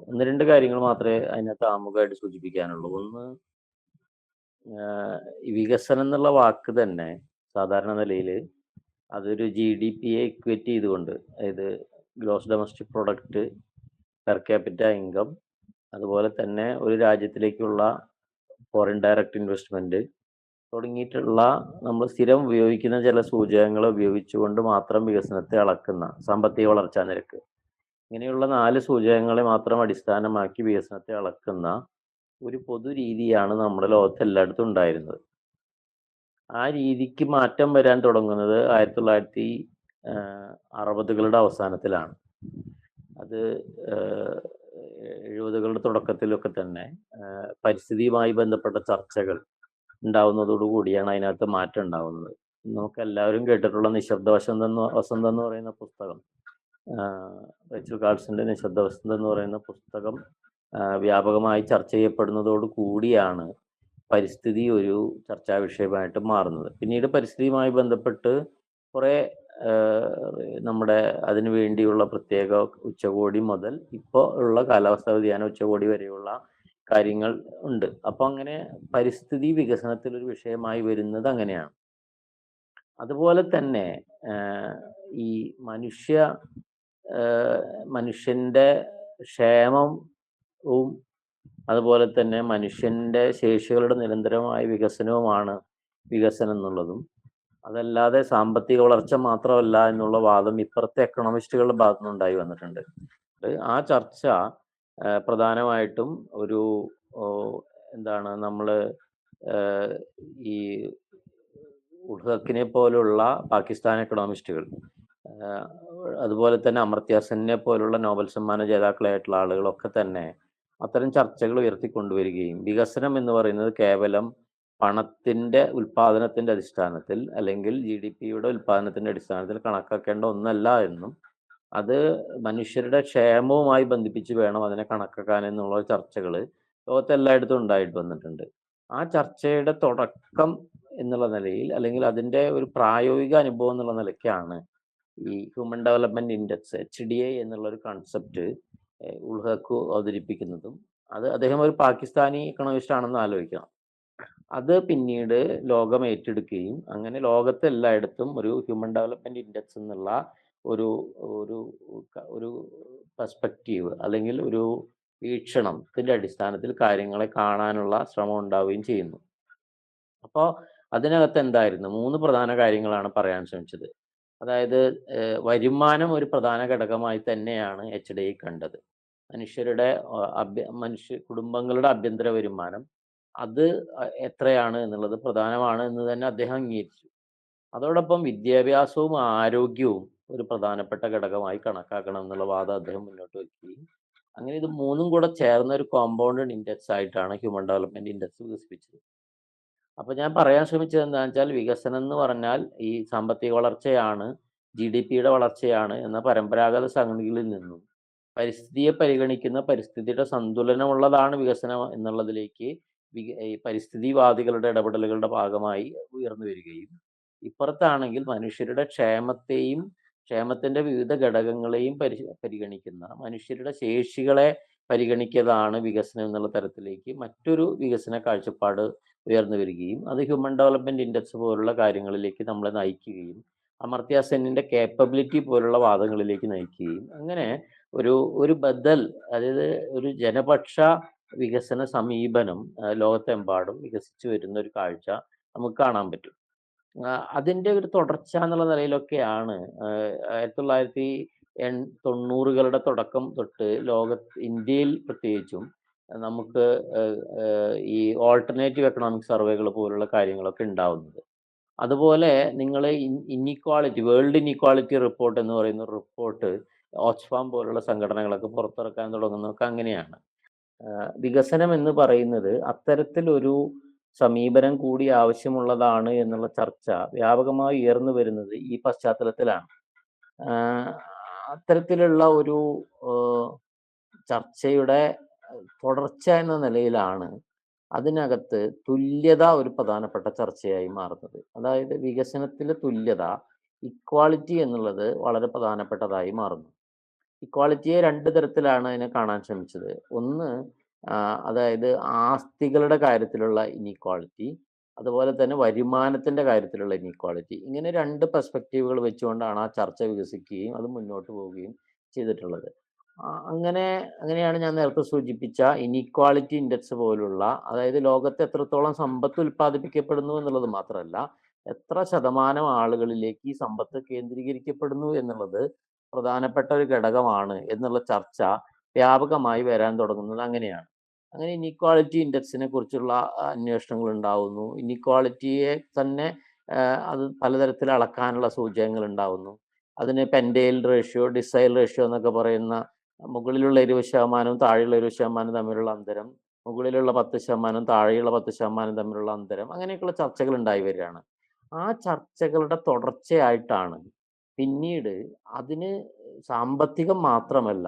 ഒന്ന് രണ്ട് കാര്യങ്ങൾ മാത്രമേ അതിനകത്ത് ആമുഖമായിട്ട് സൂചിപ്പിക്കാനുള്ളൂ. ഒന്ന് ഈ വികസനം എന്നുള്ള വാക്ക് തന്നെ സാധാരണ നിലയിൽ അതൊരു GDPയെ ഇക്വേറ്റ് ചെയ്തുകൊണ്ട്, അതായത് gross domestic product, per capita income, അതുപോലെ തന്നെ ഒരു രാജ്യത്തിലേക്കുള്ള ഫോറിൻ ഡയറക്റ്റ് ഇൻവെസ്റ്റ്മെന്റ് തുടങ്ങിയിട്ടുള്ള നമ്മൾ സ്ഥിരം ഉപയോഗിക്കുന്ന ചില സൂചകങ്ങൾ ഉപയോഗിച്ചുകൊണ്ട് മാത്രം വികസനത്തെ അളക്കുന്ന സാമ്പത്തിക വളർച്ചാ നിരക്ക്, ഇങ്ങനെയുള്ള 4 സൂചകങ്ങളെ മാത്രം അടിസ്ഥാനമാക്കി വികസനത്തെ അളക്കുന്ന ഒരു പൊതു രീതിയാണ് നമ്മുടെ ലോകത്ത് എല്ലായിടത്തും ഉണ്ടായിരുന്നത്. ആ രീതിക്ക് മാറ്റം വരാൻ തുടങ്ങുന്നത് 1960കളുടെ അവസാനത്തിലാണ്. അത് 70കളുടെ തുടക്കത്തിലൊക്കെ തന്നെ പരിസ്ഥിതിയുമായി ബന്ധപ്പെട്ട ചർച്ചകൾ ഉണ്ടാവുന്നതോടു കൂടിയാണ് അതിനകത്ത് മാറ്റം ഉണ്ടാവുന്നത്. നമുക്ക് എല്ലാവരും കേട്ടിട്ടുള്ള നിശബ്ദ വസന്തം എന്ന് പറയുന്ന പുസ്തകം, റേച്ചൽ കാർൾസന്റെ നിശബ്ദ വസന്തം എന്ന് പറയുന്ന പുസ്തകം വ്യാപകമായി ചർച്ച ചെയ്യപ്പെടുന്നതോടു കൂടിയാണ് പരിസ്ഥിതി ഒരു ചർച്ചാ വിഷയമായിട്ട് മാറുന്നത്. പിന്നീട് പരിസ്ഥിതിയുമായി ബന്ധപ്പെട്ട് കുറേ നമ്മുടെ അതിനു വേണ്ടിയുള്ള പ്രത്യേക ഉച്ചകോടി മുതൽ ഇപ്പോൾ ഉള്ള കാലാവസ്ഥാ വ്യതിയാന ഉച്ചകോടി വരെയുള്ള കാര്യങ്ങൾ ഉണ്ട്. അപ്പൊ അങ്ങനെ പരിസ്ഥിതി വികസനത്തിൽ ഒരു വിഷയമായി വരുന്നത് അങ്ങനെയാണ്. അതുപോലെ തന്നെ ഈ മനുഷ്യന്റെ ക്ഷേമവും അതുപോലെ തന്നെ മനുഷ്യന്റെ ശേഷികളുടെ നിരന്തരമായ വികസനവുമാണ് വികസനം എന്നുള്ളതും, അതല്ലാതെ സാമ്പത്തിക വളർച്ച മാത്രമല്ല എന്നുള്ള വാദം ഇപ്പുറത്തെ എക്കണോമിസ്റ്റുകളുടെ ഭാഗത്തു നിന്നുണ്ടായി വന്നിട്ടുണ്ട്. ആ ചർച്ച പ്രധാനമായിട്ടും ഒരു എന്താണ് നമ്മൾ ഈ ഉൾഹക്കിനെ പോലുള്ള പാകിസ്ഥാൻ എക്കണോമിസ്റ്റുകൾ, അതുപോലെ തന്നെ അമർത്യ സെന്നെ പോലുള്ള നോബൽ സമ്മാന ജേതാക്കളായിട്ടുള്ള ആളുകളൊക്കെ തന്നെ അത്തരം ചർച്ചകൾ ഉയർത്തിക്കൊണ്ടുവരികയും വികസനം എന്ന് പറയുന്നത് കേവലം പണത്തിന്റെ ഉൽപാദനത്തിന്റെ അടിസ്ഥാനത്തിൽ അല്ലെങ്കിൽ GDPയുടെ ഉൽപാദനത്തിന്റെ അടിസ്ഥാനത്തിൽ കണക്കാക്കേണ്ട ഒന്നല്ല എന്നും, അത് മനുഷ്യരുടെ ക്ഷേമവുമായി ബന്ധിപ്പിച്ച് വേണം അതിനെ കണക്കാക്കാൻ എന്നുള്ള ചർച്ചകൾ ലോകത്ത് എല്ലായിടത്തും ഉണ്ടായിട്ട് വന്നിട്ടുണ്ട്. ആ ചർച്ചയുടെ തുടക്കം എന്നുള്ള നിലയിൽ, അല്ലെങ്കിൽ അതിന്റെ ഒരു പ്രായോഗിക അനുഭവം എന്നുള്ള നിലയ്ക്കാണ് ഈ ഹ്യൂമൻ ഡെവലപ്മെന്റ് ഇൻഡെക്സ് HDI എന്നുള്ള ഒരു കൺസെപ്റ്റ് ഉൾഹക്ക് അവതരിപ്പിക്കുന്നതും. അത് അദ്ദേഹം ഒരു പാകിസ്ഥാനി എക്കണോമിസ്റ്റ് ആണെന്ന് ആലോചിക്കണം. അത് പിന്നീട് ലോകം ഏറ്റെടുക്കുകയും അങ്ങനെ ലോകത്തെ എല്ലായിടത്തും ഒരു ഹ്യൂമൻ ഡെവലപ്മെന്റ് ഇൻഡെക്സ് എന്നുള്ള ഒരു ഒരു ഒരു പെർസ്പെക്റ്റീവ് അല്ലെങ്കിൽ ഒരു വീക്ഷണത്തിന്റെ അടിസ്ഥാനത്തിൽ കാര്യങ്ങളെ കാണാനുള്ള ശ്രമം ഉണ്ടാവുകയും ചെയ്യുന്നു. അപ്പോൾ അതിനകത്ത് എന്തായിരുന്നു 3 പ്രധാന കാര്യങ്ങളാണ് പറയാൻ ശ്രമിച്ചത്. അതായത് വരുമാനം ഒരു പ്രധാന ഘടകമായി തന്നെയാണ് HDI കണ്ടത്. മനുഷ്യരുടെ കുടുംബങ്ങളുടെ ആഭ്യന്തര വരുമാനം അത് എത്രയാണ് എന്നുള്ളത് പ്രധാനമാണ് എന്ന് തന്നെ അദ്ദേഹം അംഗീകരിച്ചു. അതോടൊപ്പം വിദ്യാഭ്യാസവും ആരോഗ്യവും ഒരു പ്രധാനപ്പെട്ട ഘടകമായി കണക്കാക്കണം എന്നുള്ള വാദം അദ്ദേഹം മുന്നോട്ട് വയ്ക്കുകയും അങ്ങനെ ഇത് 3ഉം കൂടെ ചേർന്ന ഒരു കോമ്പൗണ്ടഡ് ഇൻഡെക്സ് ആയിട്ടാണ് ഹ്യൂമൻ ഡെവലപ്മെന്റ് ഇൻഡെക്സ് വികസിപ്പിച്ചത്. അപ്പൊ ഞാൻ പറയാൻ ശ്രമിച്ചത് എന്താണെന്ന് വെച്ചാൽ, വികസനം എന്ന് പറഞ്ഞാൽ ഈ സാമ്പത്തിക വളർച്ചയാണ്, GDPയുടെ വളർച്ചയാണ് എന്ന പരമ്പരാഗത സംഗതികളിൽ നിന്നും പരിസ്ഥിതിയെ പരിഗണിക്കുന്ന, പരിസ്ഥിതിയുടെ സന്തുലനമുള്ളതാണ് വികസനം എന്നുള്ളതിലേക്ക് ഈ പരിസ്ഥിതിവാദികളുടെ ഇടപെടലുകളുടെ ഭാഗമായി ഉയർന്നു വരികയും, ഇപ്പുറത്താണെങ്കിൽ മനുഷ്യരുടെ ക്ഷേമത്തെയും ക്ഷേമത്തിന്റെ വിവിധ ഘടകങ്ങളെയും പരിഗണിക്കുന്ന, മനുഷ്യരുടെ ശേഷികളെ പരിഗണിക്കുന്നതാണ് വികസനം എന്നുള്ള തരത്തിലേക്ക് മറ്റൊരു വികസന കാഴ്ചപ്പാട് ഉയർന്നു വരികയും അത് ഹ്യൂമൻ ഡെവലപ്മെന്റ് ഇൻഡെക്സ് പോലുള്ള കാര്യങ്ങളിലേക്ക് നമ്മളെ നയിക്കുകയും അമർത്യ സെന്നിന്റെ കേപ്പബിലിറ്റി പോലുള്ള വാദങ്ങളിലേക്ക് നയിക്കുകയും അങ്ങനെ ഒരു ഒരു ബദൽ, അതായത് ഒരു ജനപക്ഷ വികസന സമീപനം ലോകത്തെമ്പാടും വികസിച്ചു വരുന്ന ഒരു കാഴ്ച നമുക്ക് കാണാൻ പറ്റും. അതിന്റെ ഒരു തുടർച്ച എന്നുള്ള നിലയിലൊക്കെയാണ് 1990കളുടെ തുടക്കം തൊട്ട് ഇന്ത്യയിൽ പ്രത്യേകിച്ചും നമുക്ക് ഈ ഓൾട്ടർനേറ്റീവ് എക്കണോമിക് സർവേകൾ പോലുള്ള കാര്യങ്ങളൊക്കെ ഉണ്ടാവുന്നത്. അതുപോലെ നിങ്ങൾ ഇൻഇക്വാളിറ്റി, വേൾഡ് ഇൻഇക്വാളിറ്റി റിപ്പോർട്ട് എന്ന് പറയുന്ന റിപ്പോർട്ട് ഓക്സ്ഫാം പോലുള്ള സംഘടനകളൊക്കെ പുറത്തിറക്കാൻ തുടങ്ങുന്നതൊക്കെ അങ്ങനെയാണ്. വികസനം എന്ന് പറയുന്നത് അത്തരത്തിലൊരു സമീപനം കൂടി ആവശ്യമുള്ളതാണ് എന്നുള്ള ചർച്ച വ്യാപകമായി ഉയർന്നു വരുന്നത് ഈ പശ്ചാത്തലത്തിലാണ്. അത്തരത്തിലുള്ള ഒരു ചർച്ചയുടെ തുടർച്ച എന്ന നിലയിലാണ് അതിനകത്ത് തുല്യത ഒരു പ്രധാനപ്പെട്ട ചർച്ചയായി മാറുന്നത്. അതായത് വികസനത്തിലെ തുല്യത, ഇക്വാളിറ്റി എന്നുള്ളത് വളരെ പ്രധാനപ്പെട്ടതായി മാറുന്നു. ഇക്വാളിറ്റിയെ 2 തരത്തിലാണ് അതിനെ കാണാൻ ശ്രമിച്ചത്. ഒന്ന് അതായത് ആസ്തികളുടെ കാര്യത്തിലുള്ള ഇനീക്വാളിറ്റി, അതുപോലെ തന്നെ വരുമാനത്തിന്റെ കാര്യത്തിലുള്ള ഇനീക്വാളിറ്റി. ഇങ്ങനെ 2 പെർസ്പെക്റ്റീവുകൾ വെച്ചുകൊണ്ടാണ് ആ ചർച്ച വികസിക്കുകയും അത് മുന്നോട്ട് പോവുകയും ചെയ്തിട്ടുള്ളത്. അങ്ങനെയാണ് ഞാൻ നേരത്തെ സൂചിപ്പിച്ച ഇനീക്വാളിറ്റി ഇൻഡെക്സ് പോലുള്ള, അതായത് ലോകത്ത് എത്രത്തോളം സമ്പത്ത് ഉൽപ്പാദിപ്പിക്കപ്പെടുന്നു എന്നുള്ളത് മാത്രമല്ല, എത്ര ശതമാനം ആളുകളിലേക്ക് ഈ സമ്പത്ത് കേന്ദ്രീകരിക്കപ്പെടുന്നു എന്നുള്ളത് പ്രധാനപ്പെട്ട ഒരു ഘടകമാണ് എന്നുള്ള ചർച്ച വ്യാപകമായി വരാൻ തുടങ്ങുന്നത് അങ്ങനെയാണ്. അങ്ങനെ ഇനീക്വാളിറ്റി ഇൻഡെക്സിനെ കുറിച്ചുള്ള അന്വേഷണങ്ങൾ ഉണ്ടാവുന്നു. ഇനീക്വാളിറ്റിയെ തന്നെ അത് പലതരത്തിൽ അളക്കാനുള്ള സൂചകങ്ങൾ ഉണ്ടാവുന്നു. അതിന് പെൻഡെയിൽ റേഷ്യോ, ഡിസൈൽ റേഷ്യോ എന്നൊക്കെ പറയുന്ന മുകളിലുള്ള 20% താഴെയുള്ള 20% തമ്മിലുള്ള അന്തരം, മുകളിലുള്ള 10% താഴെയുള്ള 10% തമ്മിലുള്ള അന്തരം, അങ്ങനെയൊക്കെയുള്ള ചർച്ചകൾ ഉണ്ടായി വരികയാണ്. ആ ചർച്ചകളുടെ തുടർച്ചയായിട്ടാണ് പിന്നീട് അതിന് സാമ്പത്തികം മാത്രമല്ല,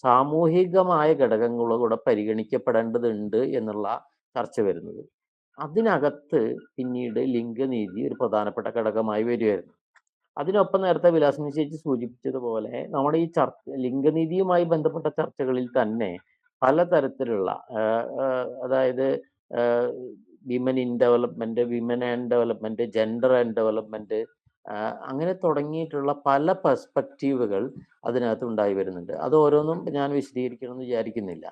സാമൂഹികമായ ഘടകങ്ങൾ കൂടെ പരിഗണിക്കപ്പെടേണ്ടതുണ്ട് എന്നുള്ള ചർച്ച വരുന്നത്. അതിനകത്ത് പിന്നീട് ലിംഗനീതി ഒരു പ്രധാനപ്പെട്ട ഘടകമായി വരികയായിരുന്നു. അതിനൊപ്പം നേരത്തെ വിലാസിനി ചേച്ചി സൂചിപ്പിച്ചതുപോലെ നമ്മുടെ ഈ ലിംഗനീതിയുമായി ബന്ധപ്പെട്ട ചർച്ചകളിൽ തന്നെ പലതരത്തിലുള്ള അതായത് women in development, women and development, gender and development, അങ്ങനെ തുടങ്ങിയിട്ടുള്ള പല പെർസ്പെക്റ്റീവുകൾ അതിനകത്ത് ഉണ്ടായി വരുന്നുണ്ട്. അത് ഓരോന്നും ഞാൻ വിശദീകരിക്കണമെന്ന് വിചാരിക്കുന്നില്ല.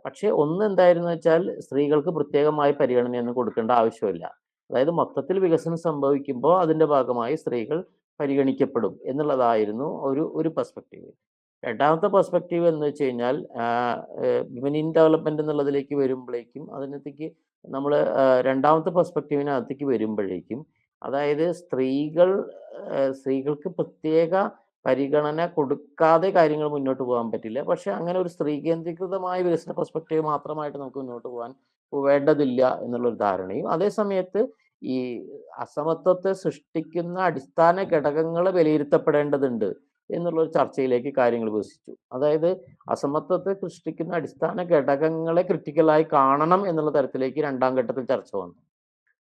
പക്ഷേ ഒന്ന് എന്തായിരുന്നു വെച്ചാൽ, സ്ത്രീകൾക്ക് പ്രത്യേകമായി പരിഗണനയൊന്നും കൊടുക്കേണ്ട ആവശ്യമില്ല. അതായത് മൊത്തത്തിൽ വികസനം സംഭവിക്കുമ്പോൾ അതിന്റെ ഭാഗമായി സ്ത്രീകൾ പരിഗണിക്കപ്പെടും എന്നുള്ളതായിരുന്നു ഒരു പെർസ്പെക്റ്റീവ്. രണ്ടാമത്തെ പെർസ്പെക്റ്റീവ് എന്ന് വെച്ച് കഴിഞ്ഞാൽ വിമൻ ഇൻ ഡെവലപ്മെന്റ് എന്നുള്ളതിലേക്ക് വരുമ്പോഴേക്കും അതിനകത്തേക്ക് നമ്മൾ രണ്ടാമത്തെ പെർസ്പെക്റ്റീവിനകത്തേക്ക് വരുമ്പോഴേക്കും, അതായത് സ്ത്രീകൾക്ക് പ്രത്യേക പരിഗണന കൊടുക്കാതെ കാര്യങ്ങൾ മുന്നോട്ട് പോകാൻ പറ്റില്ല. പക്ഷെ അങ്ങനെ ഒരു സ്ത്രീ കേന്ദ്രീകൃതമായ വികസന പെർസ്പെക്റ്റീവ് മാത്രമായിട്ട് നമുക്ക് മുന്നോട്ട് വേണ്ടതില്ല എന്നുള്ളൊരു ധാരണയും, അതേ സമയത്ത് ഈ അസമത്വത്തെ സൃഷ്ടിക്കുന്ന അടിസ്ഥാന ഘടകങ്ങൾ വിലയിരുത്തപ്പെടേണ്ടതുണ്ട് എന്നുള്ളൊരു ചർച്ചയിലേക്ക് കാര്യങ്ങൾ വികസിച്ചു. അതായത് അസമത്വത്തെ സൃഷ്ടിക്കുന്ന അടിസ്ഥാന ഘടകങ്ങളെ ക്രിട്ടിക്കലായി കാണണം എന്നുള്ള തരത്തിലേക്ക് രണ്ടാം ഘട്ടത്തിൽ ചർച്ച വന്നു.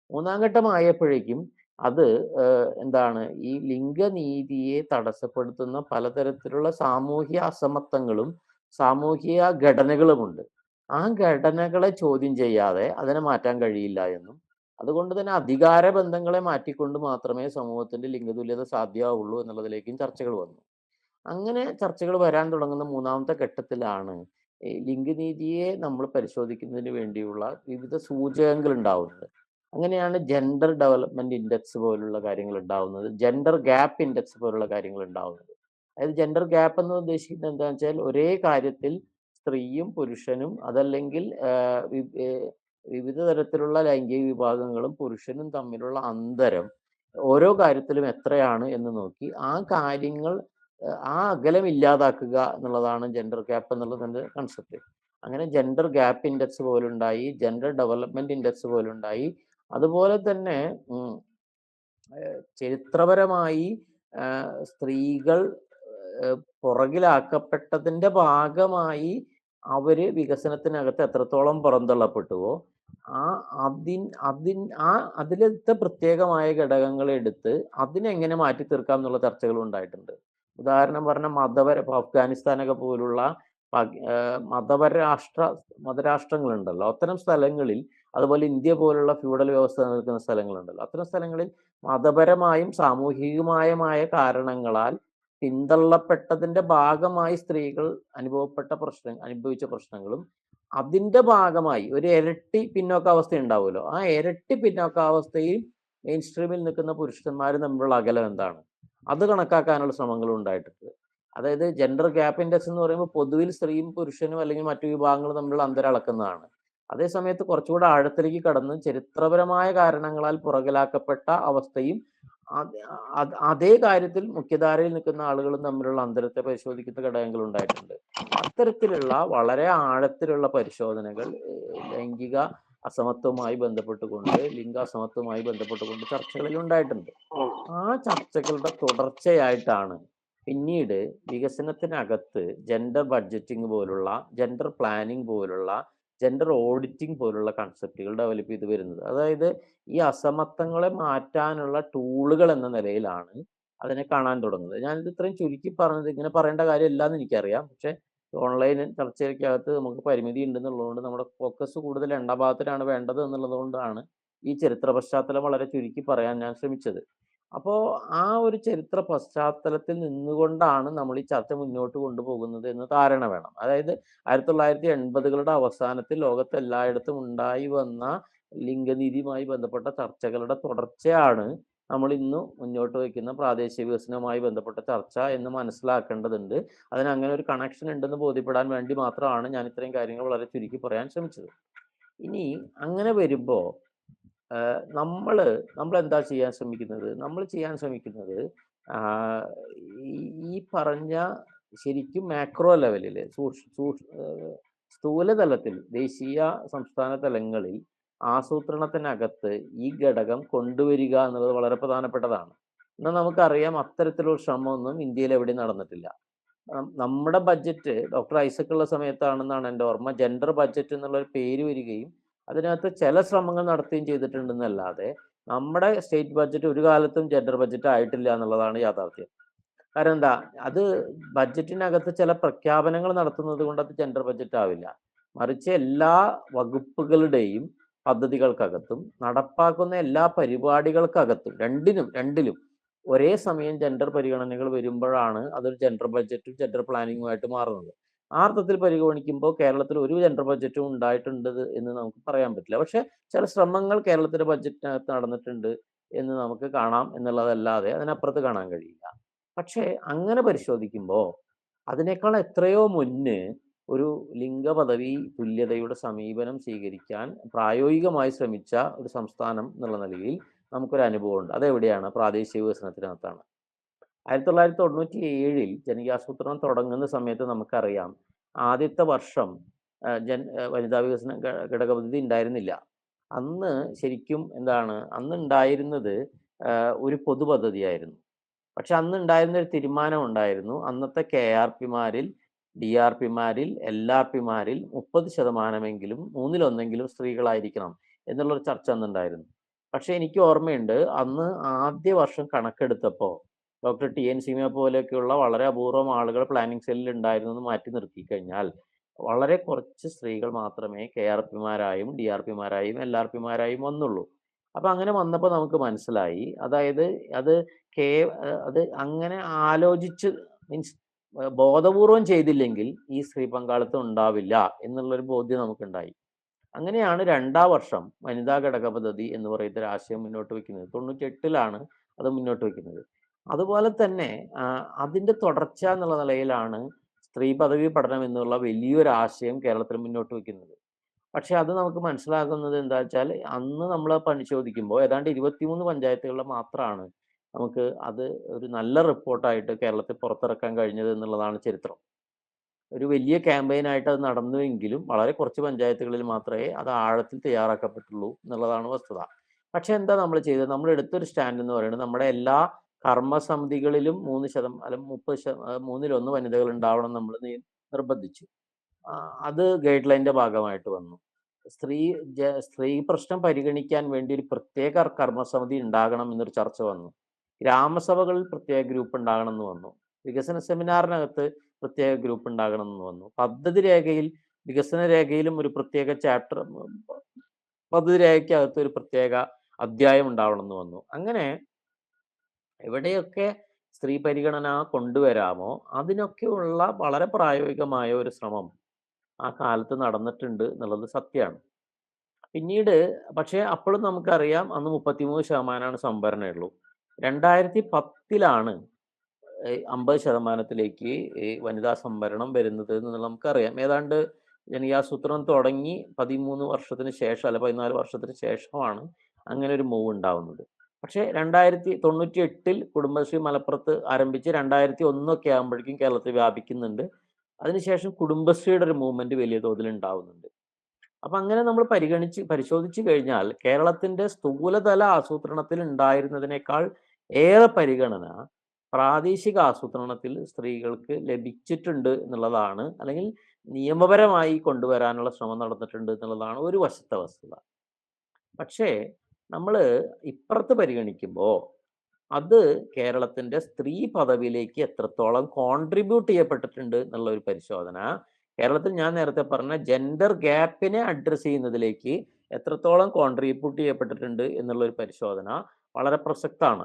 മൂന്നാം ഘട്ടമായപ്പോഴേക്കും അത് എന്താണ്, ഈ ലിംഗനീതിയെ തടസ്സപ്പെടുത്തുന്ന പലതരത്തിലുള്ള സാമൂഹ്യ അസമത്വങ്ങളും സാമൂഹിക ഘടനകളുമുണ്ട്. ആ ഘടനകളെ ചോദ്യം ചെയ്യാതെ അതിനെ മാറ്റാൻ കഴിയില്ല എന്നും, അതുകൊണ്ട് തന്നെ അധികാര ബന്ധങ്ങളെ മാറ്റിക്കൊണ്ട് മാത്രമേ സമൂഹത്തിന്റെ ലിംഗതുല്യത സാധ്യമാവുള്ളൂ എന്നുള്ളതിലേക്കും ചർച്ചകൾ വന്നു. അങ്ങനെ ചർച്ചകൾ വരാൻ തുടങ്ങുന്ന മൂന്നാമത്തെ ഘട്ടത്തിലാണ് ഈ ലിംഗനീതിയെ നമ്മൾ പരിശോധിക്കുന്നതിന് വേണ്ടിയുള്ള വിവിധ സൂചകങ്ങൾ ഉണ്ടാവുന്നത്. അങ്ങനെയാണ് ജെൻഡർ ഡെവലപ്മെന്റ് ഇൻഡെക്സ് പോലുള്ള കാര്യങ്ങൾ ഉണ്ടാവുന്നത്, ജെൻഡർ ഗ്യാപ്പ് ഇൻഡെക്സ് പോലുള്ള കാര്യങ്ങൾ ഉണ്ടാവുന്നത്. അതായത് ജെൻഡർ ഗ്യാപ്പ് എന്ന് ഉദ്ദേശിക്കുന്നത് എന്താണെന്ന് വെച്ചാൽ, ഒരേ കാര്യത്തിൽ സ്ത്രീയും പുരുഷനും, അതല്ലെങ്കിൽ വിവിധ തരത്തിലുള്ള ലൈംഗിക വിഭാഗങ്ങളും പുരുഷനും തമ്മിലുള്ള അന്തരം ഓരോ കാര്യത്തിലും എത്രയാണ് എന്ന് നോക്കി ആ കാര്യങ്ങൾ ആ അകലം ഇല്ലാതാക്കുക എന്നുള്ളതാണ് ജെൻഡർ ഗ്യാപ്പ് എന്നുള്ളതിന്റെ കൺസെപ്റ്റ്. അങ്ങനെ ജെൻഡർ ഗ്യാപ്പ് ഇൻഡെക്സ് പോലുണ്ടായി, ജെൻഡർ ഡെവലപ്മെന്റ് ഇൻഡെക്സ് പോലുണ്ടായി. അതുപോലെ തന്നെ ചരിത്രപരമായി സ്ത്രീകൾ പുറകിലാക്കപ്പെട്ടതിന്റെ ഭാഗമായി അവര് വികസനത്തിനകത്ത് എത്രത്തോളം പുറന്തള്ളപ്പെട്ടുവോ ആ അതിലത്തെ പ്രത്യേകമായ ഘടകങ്ങൾ എടുത്ത് അതിനെങ്ങനെ മാറ്റി തീർക്കാം എന്നുള്ള ചർച്ചകൾ ഉണ്ടായിട്ടുണ്ട്. ഉദാഹരണം പറഞ്ഞ അഫ്ഗാനിസ്ഥാനൊക്കെ പോലുള്ള മതരാഷ്ട്രങ്ങളുണ്ടല്ലോ, അത്തരം സ്ഥലങ്ങളിൽ, അതുപോലെ ഇന്ത്യ പോലുള്ള ഫ്യൂഡൽ വ്യവസ്ഥ നിൽക്കുന്ന സ്ഥലങ്ങളുണ്ടല്ലോ, അത്തരം സ്ഥലങ്ങളിൽ മതപരമായും സാമൂഹികമായുമായ കാരണങ്ങളാൽ പിന്തള്ളപ്പെട്ടതിന്റെ ഭാഗമായി സ്ത്രീകൾ അനുഭവിച്ച പ്രശ്നങ്ങളും അതിന്റെ ഭാഗമായി ഒരു ഇരട്ടി പിന്നോക്കാവസ്ഥ ഉണ്ടാവുമല്ലോ, ആ ഇരട്ടി പിന്നോക്കാവസ്ഥയിൽ മെയിൻ സ്ട്രീമിൽ നിൽക്കുന്ന പുരുഷന്മാരും തമ്മിലുള്ള അകലം എന്താണ്, അത് കണക്കാക്കാനുള്ള ശ്രമങ്ങളും ഉണ്ടായിട്ടുണ്ട്. അതായത് ജെൻഡർ ഗ്യാപ്പ് ഇൻഡെക്സ് എന്ന് പറയുമ്പോൾ പൊതുവിൽ സ്ത്രീയും പുരുഷനും അല്ലെങ്കിൽ മറ്റു വിഭാഗങ്ങളും തമ്മിലുള്ള അന്തരം അളക്കുന്നതാണ്. അതേ സമയത്ത് കുറച്ചുകൂടെ ആഴത്തിലേക്ക് കടന്ന് ചരിത്രപരമായ കാരണങ്ങളാൽ പുറകിലാക്കപ്പെട്ട അവസ്ഥയും അതേ കാര്യത്തിൽ മുഖ്യധാരയിൽ നിൽക്കുന്ന ആളുകളും തമ്മിലുള്ള അന്തരത്തെ പരിശോധിക്കുന്ന ഘടകങ്ങൾ ഉണ്ടായിട്ടുണ്ട്. അത്തരത്തിലുള്ള വളരെ ആഴത്തിലുള്ള പരിശോധനകൾ ലൈംഗിക അസമത്വവുമായി ബന്ധപ്പെട്ടുകൊണ്ട്, ലിംഗ അസമത്വവുമായി ബന്ധപ്പെട്ടുകൊണ്ട് ചർച്ചകളിൽ ഉണ്ടായിട്ടുണ്ട്. ആ ചർച്ചകളുടെ തുടർച്ചയായിട്ടാണ് പിന്നീട് വികസനത്തിനകത്ത് ജെൻഡർ ബഡ്ജറ്റിംഗ് പോലുള്ള, ജെൻഡർ പ്ലാനിംഗ് പോലുള്ള, ജെൻഡർ ഓഡിറ്റിംഗ് പോലുള്ള കൺസെപ്റ്റുകൾ ഡെവലപ്പ് ചെയ്ത് വരുന്നത്. അതായത് ഈ അസമത്വങ്ങളെ മാറ്റാനുള്ള ടൂളുകൾ എന്ന നിലയിലാണ് അതിനെ കാണാൻ തുടങ്ങുന്നത്. ഞാനിത് ഇത്രയും ചുരുക്കി പറഞ്ഞത് ഇങ്ങനെ പറയേണ്ട കാര്യമില്ലാന്ന് എനിക്കറിയാം. പക്ഷേ ഓൺലൈൻ ചർച്ചയ്ക്കകത്ത് നമുക്ക് പരിമിതി ഉണ്ടെന്നുള്ളതുകൊണ്ട് നമ്മുടെ ഫോക്കസ് കൂടുതൽ രണ്ടാം ഭാഗത്തിനാണ് വേണ്ടത് എന്നുള്ളത് കൊണ്ടാണ് ഈ ചരിത്ര പശ്ചാത്തലം വളരെ ചുരുക്കി പറയാൻ ഞാൻ ശ്രമിച്ചത്. അപ്പോ ആ ഒരു ചരിത്ര പശ്ചാത്തലത്തിൽ നിന്നുകൊണ്ടാണ് നമ്മൾ ഈ ചർച്ച മുന്നോട്ട് കൊണ്ടുപോകുന്നത് എന്ന് ധാരണ വേണം. അതായത് 1980കളുടെ അവസാനത്തിൽ ലോകത്ത് എല്ലായിടത്തും ഉണ്ടായി വന്ന ലിംഗനീതിയുമായി ബന്ധപ്പെട്ട ചർച്ചകളുടെ തുടർച്ചയാണ് നമ്മൾ ഇന്ന് മുന്നോട്ട് വയ്ക്കുന്ന പ്രാദേശിക വികസനവുമായി ബന്ധപ്പെട്ട ചർച്ച എന്ന് മനസ്സിലാക്കേണ്ടതുണ്ട്. അതിന് അങ്ങനെ ഒരു കണക്ഷൻ ഉണ്ടെന്ന് ബോധ്യപ്പെടാൻ വേണ്ടി മാത്രമാണ് ഞാൻ ഇത്രയും കാര്യങ്ങൾ വളരെ ചുരുക്കി പറയാൻ ശ്രമിച്ചത്. ഇനി അങ്ങനെ വരുമ്പോ നമ്മള് നമ്മളെന്താ ചെയ്യാൻ ശ്രമിക്കുന്നത്? നമ്മൾ ചെയ്യാൻ ശ്രമിക്കുന്നത് ആഹ് ഈ ഈ പറഞ്ഞ ശരിക്കും മാക്രോ ലെവലില് സ്ഥൂല തലത്തിൽ ദേശീയ, സംസ്ഥാന തലങ്ങളിൽ ആസൂത്രണത്തിനകത്ത് ഈ ഘടകം കൊണ്ടുവരിക എന്നുള്ളത് വളരെ പ്രധാനപ്പെട്ടതാണ്. എന്നാൽ നമുക്കറിയാം അത്തരത്തിലുള്ള ശ്രമമൊന്നും ഇന്ത്യയിൽ എവിടെയും നടന്നിട്ടില്ല. നമ്മുടെ ബഡ്ജറ്റ് ഡോക്ടർ ഐസക് ഉള്ള സമയത്താണെന്നാണ് എൻ്റെ ഓർമ്മ ജെൻഡർ ബഡ്ജറ്റ് എന്നുള്ള ഒരു പേര് വരികയും അതിനകത്ത് ചില ശ്രമങ്ങൾ നടത്തുകയും ചെയ്തിട്ടുണ്ടെന്നല്ലാതെ നമ്മുടെ സ്റ്റേറ്റ് ബഡ്ജറ്റ് ഒരു കാലത്തും ജെൻഡർ ബഡ്ജറ്റ് ആയിട്ടില്ല എന്നുള്ളതാണ് യാഥാർത്ഥ്യം. കാരണം എന്താ അത് ബഡ്ജറ്റിനകത്ത് ചില പ്രഖ്യാപനങ്ങൾ നടത്തുന്നത് കൊണ്ട് അത് ജെൻഡർ ബഡ്ജറ്റ് ആവില്ല. മറിച്ച് എല്ലാ വകുപ്പുകളുടെയും പദ്ധതികൾക്കകത്തും നടപ്പാക്കുന്ന എല്ലാ പരിപാടികൾക്കകത്തും രണ്ടിലും ഒരേ സമയം ജെൻഡർ പരിഗണനകൾ വരുമ്പോഴാണ് അതൊരു ജെൻഡർ ബഡ്ജറ്റും ജെൻഡർ പ്ലാനിങ്ങുമായിട്ട് മാറുന്നത്. ആ അർത്ഥത്തിൽ പരിഗണിക്കുമ്പോൾ കേരളത്തിൽ ഒരു ജെൻഡർ ബഡ്ജറ്റും ഉണ്ടായിട്ടുണ്ട് എന്ന് നമുക്ക് പറയാൻ പറ്റില്ല. പക്ഷേ ചില ശ്രമങ്ങൾ കേരളത്തിന്റെ ബഡ്ജറ്റിനകത്ത് നടന്നിട്ടുണ്ട് എന്ന് നമുക്ക് കാണാം എന്നുള്ളതല്ലാതെ അതിനപ്പുറത്ത് കാണാൻ കഴിയില്ല. പക്ഷേ അങ്ങനെ പരിശോധിക്കുമ്പോൾ അതിനേക്കാൾ എത്രയോ മുന്നേ ഒരു ലിംഗപദവി തുല്യതയുടെ സമീപനം സ്വീകരിക്കാൻ പ്രായോഗികമായി ശ്രമിച്ച ഒരു സംസ്ഥാനം എന്നുള്ള നിലയിൽ നമുക്കൊരു അനുഭവമുണ്ട്. അതെവിടെയാണ്? പ്രാദേശിക വികസനത്തിനകത്താണ്. 1997 ജനകീയാസൂത്രണം തുടങ്ങുന്ന സമയത്ത് നമുക്കറിയാം ആദ്യത്തെ വർഷം വനിതാ വികസന ഘടക പദ്ധതി ഉണ്ടായിരുന്നില്ല. അന്ന് ശരിക്കും എന്താണ് അന്ന് ഉണ്ടായിരുന്നത് ഒരു പൊതു പദ്ധതിയായിരുന്നു. പക്ഷെ അന്ന് ഉണ്ടായിരുന്ന ഒരു തീരുമാനം ഉണ്ടായിരുന്നു. അന്നത്തെ KRPമാരിൽ, DRPമാരിൽ, LRPമാരിൽ 30% മൂന്നിലൊന്നെങ്കിലും സ്ത്രീകളായിരിക്കണം എന്നുള്ളൊരു ചർച്ച അന്നുണ്ടായിരുന്നു. പക്ഷെ എനിക്ക് ഓർമ്മയുണ്ട് അന്ന് ആദ്യ വർഷം കണക്കെടുത്തപ്പോൾ ഡോക്ടർ TN സീമ പോലെയൊക്കെയുള്ള വളരെ അപൂർവം ആളുകൾ പ്ലാനിംഗ് സെല്ലിൽ ഉണ്ടായിരുന്നത് മാറ്റി നിർത്തി കഴിഞ്ഞാൽ വളരെ കുറച്ച് സ്ത്രീകൾ മാത്രമേ KRPമാരായും DRPമാരായും LRPമാരായും വന്നുള്ളൂ. അപ്പൊ അങ്ങനെ വന്നപ്പോൾ നമുക്ക് മനസ്സിലായി അതായത് അത് അത് അങ്ങനെ ആലോചിച്ച് മീൻസ് ബോധപൂർവം ചെയ്തില്ലെങ്കിൽ ഈ സ്ത്രീ പങ്കാളിത്തം ഉണ്ടാവില്ല എന്നുള്ളൊരു ബോധ്യം നമുക്കുണ്ടായി. അങ്ങനെയാണ് രണ്ടാം വർഷം വനിതാ ഘടക പദ്ധതി എന്ന് പറയുന്ന ഒരു ആശയം മുന്നോട്ട് വെക്കുന്നത്. 98ലാണ് അത് മുന്നോട്ട് വെക്കുന്നത്. അതുപോലെ തന്നെ അതിന്റെ തുടർച്ച എന്നുള്ള നിലയിലാണ് സ്ത്രീ പദവി പഠനം എന്നുള്ള വലിയൊരു ആശയം കേരളത്തിൽ മുന്നോട്ട് വെക്കുന്നത്. പക്ഷെ അത് നമുക്ക് മനസ്സിലാകുന്നത് എന്താ വെച്ചാൽ അന്ന് നമ്മൾ പരിശോധിക്കുമ്പോൾ ഏതാണ്ട് 23 പഞ്ചായത്തുകളിൽ മാത്രമാണ് നമുക്ക് അത് ഒരു നല്ല റിപ്പോർട്ടായിട്ട് കേരളത്തിൽ പുറത്തിറക്കാൻ കഴിഞ്ഞത് എന്നുള്ളതാണ് ചരിത്രം. ഒരു വലിയ ക്യാമ്പയിനായിട്ട് അത് നടന്നുവെങ്കിലും വളരെ കുറച്ച് പഞ്ചായത്തുകളിൽ മാത്രമേ അത് ആഴത്തിൽ തയ്യാറാക്കപ്പെട്ടുള്ളൂ എന്നുള്ളതാണ് വസ്തുത. പക്ഷെ എന്താ നമ്മൾ ചെയ്തത്? നമ്മൾ എടുത്തൊരു സ്റ്റാൻഡ് എന്ന് പറയുന്നത് നമ്മുടെ എല്ലാ കർമ്മസമിതികളിലും 3% അല്ലെങ്കിൽ 30% മൂന്നിലൊന്ന് വനിതകൾ ഉണ്ടാവണം നമ്മൾ നിർബന്ധിച്ചു. അത് ഗൈഡ് ലൈനിന്റെ ഭാഗമായിട്ട് വന്നു. സ്ത്രീ പ്രശ്നം പരിഗണിക്കാൻ വേണ്ടി ഒരു പ്രത്യേക കർമ്മസമിതി ഉണ്ടാകണം എന്നൊരു ചർച്ച വന്നു. ഗ്രാമസഭകളിൽ പ്രത്യേക ഗ്രൂപ്പ് ഉണ്ടാകണം എന്ന് വന്നു. വികസന സെമിനാറിനകത്ത് പ്രത്യേക ഗ്രൂപ്പ് ഉണ്ടാകണം എന്ന് വന്നു. പദ്ധതി രേഖയിൽ വികസന രേഖയിലും ഒരു പ്രത്യേക ചാപ്റ്റർ പദ്ധതി രേഖയ്ക്കകത്ത് ഒരു പ്രത്യേക അധ്യായം ഉണ്ടാവണം എന്ന് വന്നു. അങ്ങനെ എവിടെയൊക്കെ സ്ത്രീ പരിഗണന കൊണ്ടുവരാമോ അതിനൊക്കെയുള്ള വളരെ പ്രായോഗികമായ ഒരു ശ്രമം ആ കാലത്ത് നടന്നിട്ടുണ്ട് എന്നുള്ളത് സത്യമാണ്. പിന്നീട് പക്ഷേ അപ്പോഴും നമുക്കറിയാം അന്ന് 33% സംഭരണയുള്ളൂ. 2010ലാണ് 50%ത്തിലേക്ക് ഈ വനിതാ സംവരണം വരുന്നത് എന്നുള്ളത് നമുക്കറിയാം. ഏതാണ്ട് ജനകീയാസൂത്രണം തുടങ്ങി 13 വർഷത്തിന് ശേഷം അല്ല 14 വർഷത്തിന് ശേഷമാണ് അങ്ങനെ ഒരു മൂവ് ഉണ്ടാവുന്നത്. പക്ഷേ 1998 കുടുംബശ്രീ മലപ്പുറത്ത് ആരംഭിച്ച് 2001 ഒക്കെ ആകുമ്പോഴേക്കും കേരളത്തിൽ വ്യാപിക്കുന്നുണ്ട്. അതിനുശേഷം കുടുംബശ്രീയുടെ ഒരു മൂവ്മെന്റ് വലിയ തോതിൽ ഉണ്ടാവുന്നുണ്ട്. അപ്പൊ അങ്ങനെ നമ്മൾ പരിശോധിച്ചു കഴിഞ്ഞാൽ കേരളത്തിന്റെ സ്ഥൂലതല ആസൂത്രണത്തിൽ ഉണ്ടായിരുന്നതിനേക്കാൾ ഏറെ പരിഗണന പ്രാദേശിക ആസൂത്രണത്തിൽ സ്ത്രീകൾക്ക് ലഭിച്ചിട്ടുണ്ട് എന്നുള്ളതാണ്, അല്ലെങ്കിൽ നിയമപരമായി കൊണ്ടുവരാനുള്ള ശ്രമം നടന്നിട്ടുണ്ട് എന്നുള്ളതാണ് ഒരു വശത്തെ വസ്തുത. പക്ഷേ നമ്മൾ ഇപ്പുറത്ത് പരിഗണിക്കുമ്പോൾ അത് കേരളത്തിന്റെ സ്ത്രീ പദവിയിലേക്ക് എത്രത്തോളം കോൺട്രിബ്യൂട്ട് ചെയ്യപ്പെട്ടിട്ടുണ്ട് എന്നുള്ള ഒരു പരിശോധന, കേരളത്തിൽ ഞാൻ നേരത്തെ പറഞ്ഞ ജെൻഡർ ഗ്യാപ്പിനെ അഡ്രസ്സ് ചെയ്യുന്നതിലേക്ക് എത്രത്തോളം കോൺട്രിബ്യൂട്ട് ചെയ്യപ്പെട്ടിട്ടുണ്ട് എന്നുള്ള ഒരു പരിശോധന വളരെ പ്രസക്തമാണ്.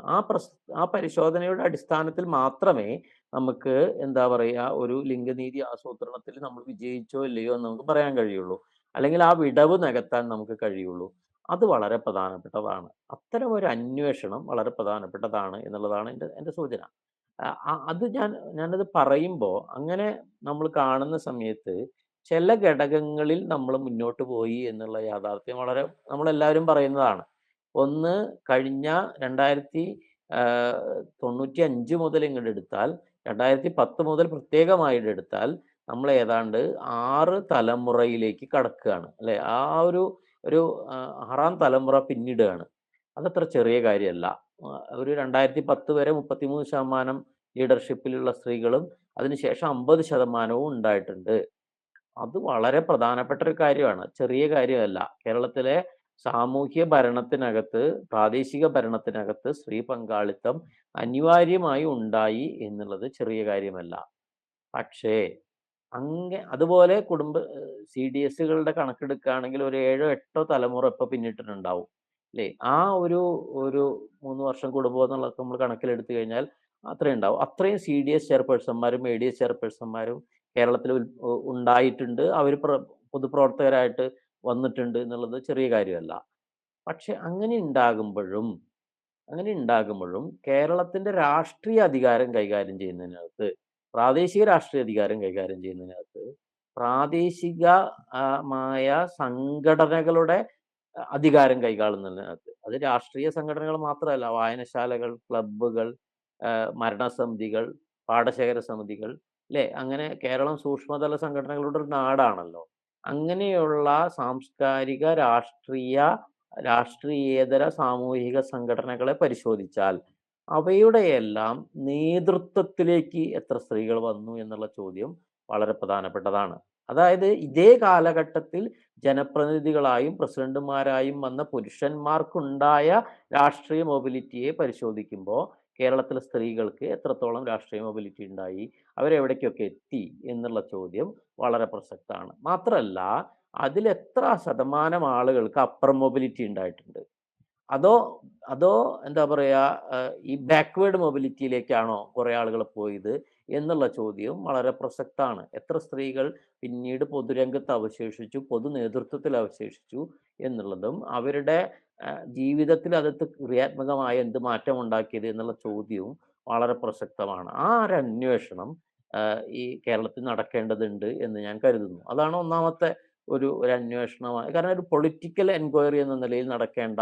ആ പരിശോധനയുടെ അടിസ്ഥാനത്തിൽ മാത്രമേ നമുക്ക് എന്താ പറയുക ഒരു ലിംഗനീതി ആസൂത്രണത്തിൽ നമ്മൾ വിജയിച്ചോ ഇല്ലയോ എന്ന് നമുക്ക് പറയാൻ കഴിയുള്ളൂ. അല്ലെങ്കിൽ ആ വിടവ് നികത്താൻ നമുക്ക് കഴിയുള്ളൂ. അത് വളരെ പ്രധാനപ്പെട്ടതാണ്. അത്തരം ഒരു അന്വേഷണം വളരെ പ്രധാനപ്പെട്ടതാണ് എന്നുള്ളതാണ് എൻ്റെ സൂചന. അത് ഞാനത് പറയുമ്പോൾ അങ്ങനെ നമ്മൾ കാണുന്ന സമയത്ത് ചില ഘടകങ്ങളിൽ നമ്മൾ മുന്നോട്ട് പോയി എന്നുള്ള യാഥാർത്ഥ്യം വളരെ നമ്മളെല്ലാവരും പറയുന്നതാണ്. ഒന്ന്, കഴിഞ്ഞ 1995 മുതൽ ഇങ്ങോട്ട് എടുത്താൽ 2010 മുതൽ പ്രത്യേകമായിട്ട് എടുത്താൽ നമ്മൾ ഏതാണ്ട് 6 തലമുറയിലേക്ക് കടക്കുകയാണ് അല്ലേ? ആ ഒരു ഒരു ആറാം തലമുറ പിന്നിടുകയാണ്. അതത്ര ചെറിയ കാര്യമല്ല. ഒരു 2010 വരെ 33% ലീഡർഷിപ്പിലുള്ള സ്ത്രീകളും അതിനുശേഷം 50% ഉണ്ടായിട്ടുണ്ട്. അത് വളരെ പ്രധാനപ്പെട്ട ഒരു കാര്യമാണ്. ചെറിയ കാര്യമല്ല. കേരളത്തിലെ സാമൂഹ്യ ഭരണത്തിനകത്ത്, പ്രാദേശിക ഭരണത്തിനകത്ത് സ്ത്രീ പങ്കാളിത്തം അനിവാര്യമായി ഉണ്ടായി എന്നുള്ളത് ചെറിയ കാര്യമല്ല. പക്ഷേ അതുപോലെ CDSകളുടെ കണക്കെടുക്കുകയാണെങ്കിൽ ഒരു 7ഓ 8ഓ തലമുറ ഇപ്പൊ പിന്നിട്ടിട്ടുണ്ടാവും. ല്ലേ? ആ ഒരു ഒരു 3 വർഷം കൂടുമ്പോൾ എന്നുള്ളതൊക്കെ നമ്മൾ കണക്കിലെടുത്ത് കഴിഞ്ഞാൽ അത്രയും ഉണ്ടാവും. അത്രയും CDS ചെയർപേഴ്സൺമാരും ADS ചെയർപേഴ്സൺമാരും കേരളത്തിൽ ഉണ്ടായിട്ടുണ്ട്. അവർ പൊതുപ്രവർത്തകരായിട്ട് വന്നിട്ടുണ്ട് എന്നുള്ളത് ചെറിയ കാര്യമല്ല. പക്ഷെ അങ്ങനെ ഉണ്ടാകുമ്പോഴും കേരളത്തിന്റെ രാഷ്ട്രീയ അധികാരം കൈകാര്യം ചെയ്യുന്നതിനകത്ത്, പ്രാദേശിക രാഷ്ട്രീയ അധികാരം കൈകാര്യം ചെയ്യുന്നതിനകത്ത് പ്രാദേശികമായ സംഘടനകളുടെ അധികാരം കൈകാളുന്നതിനകത്ത്, അത് രാഷ്ട്രീയ സംഘടനകൾ മാത്രമല്ല, വായനശാലകൾ, ക്ലബ്ബുകൾ, മരണസമിതികൾ, പാടശേഖര സമിതികൾ, അല്ലേ? അങ്ങനെ കേരളം സൂക്ഷ്മതല സംഘടനകളുടെ ഒരു നാടാണല്ലോ. അങ്ങനെയുള്ള സാംസ്കാരിക, രാഷ്ട്രീയേതര സാമൂഹിക സംഘടനകളെ പരിശോധിച്ചാൽ അവയുടെയെല്ലാം നേതൃത്വത്തിലേക്ക് എത്ര സ്ത്രീകൾ വന്നു എന്നുള്ള ചോദ്യം വളരെ പ്രധാനപ്പെട്ടതാണ്. അതായത് ഇതേ കാലഘട്ടത്തിൽ ജനപ്രതിനിധികളായും പ്രസിഡന്റുമാരായും വന്ന പുരുഷന്മാർക്കുണ്ടായ രാഷ്ട്രീയ മൊബിലിറ്റിയെ പരിശോധിക്കുമ്പോൾ കേരളത്തിലെ സ്ത്രീകൾക്ക് എത്രത്തോളം രാഷ്ട്രീയ മൊബിലിറ്റി ഉണ്ടായി, അവരെവിടേക്കൊക്കെ എത്തി എന്നുള്ള ചോദ്യം വളരെ പ്രസക്തമാണ്. മാത്രമല്ല, അതിലെത്ര ശതമാനം ആളുകൾക്ക് അപ്പർ മൊബിലിറ്റി ഉണ്ടായിട്ടുണ്ട്? അതോ അതോ എന്താ പറയാ, ഈ ബാക്ക്വേർഡ് മൊബിലിറ്റിയിലേക്കാണോ കുറെ ആളുകൾ പോയത് എന്നുള്ള ചോദ്യവും വളരെ പ്രസക്തമാണ്. എത്ര സ്ത്രീകൾ പിന്നീട് പൊതുരംഗത്ത് അവശേഷിച്ചു, പൊതു നേതൃത്വത്തിൽ അവശേഷിച്ചു എന്നുള്ളതും അവരുടെ ജീവിതത്തിൽ അത് ക്രിയാത്മകമായ എന്ത് മാറ്റം ഉണ്ടാക്കിയത് എന്നുള്ള ചോദ്യവും വളരെ പ്രസക്തമാണ്. ആ ഒരു അന്വേഷണം ഈ കേരളത്തിൽ നടക്കേണ്ടതുണ്ട് എന്ന് ഞാൻ കരുതുന്നു. അതാണ് ഒന്നാമത്തെ ഒരു അന്വേഷണമായി, കാരണം ഒരു പൊളിറ്റിക്കൽ എൻക്വയറി എന്ന നിലയിൽ നടക്കേണ്ട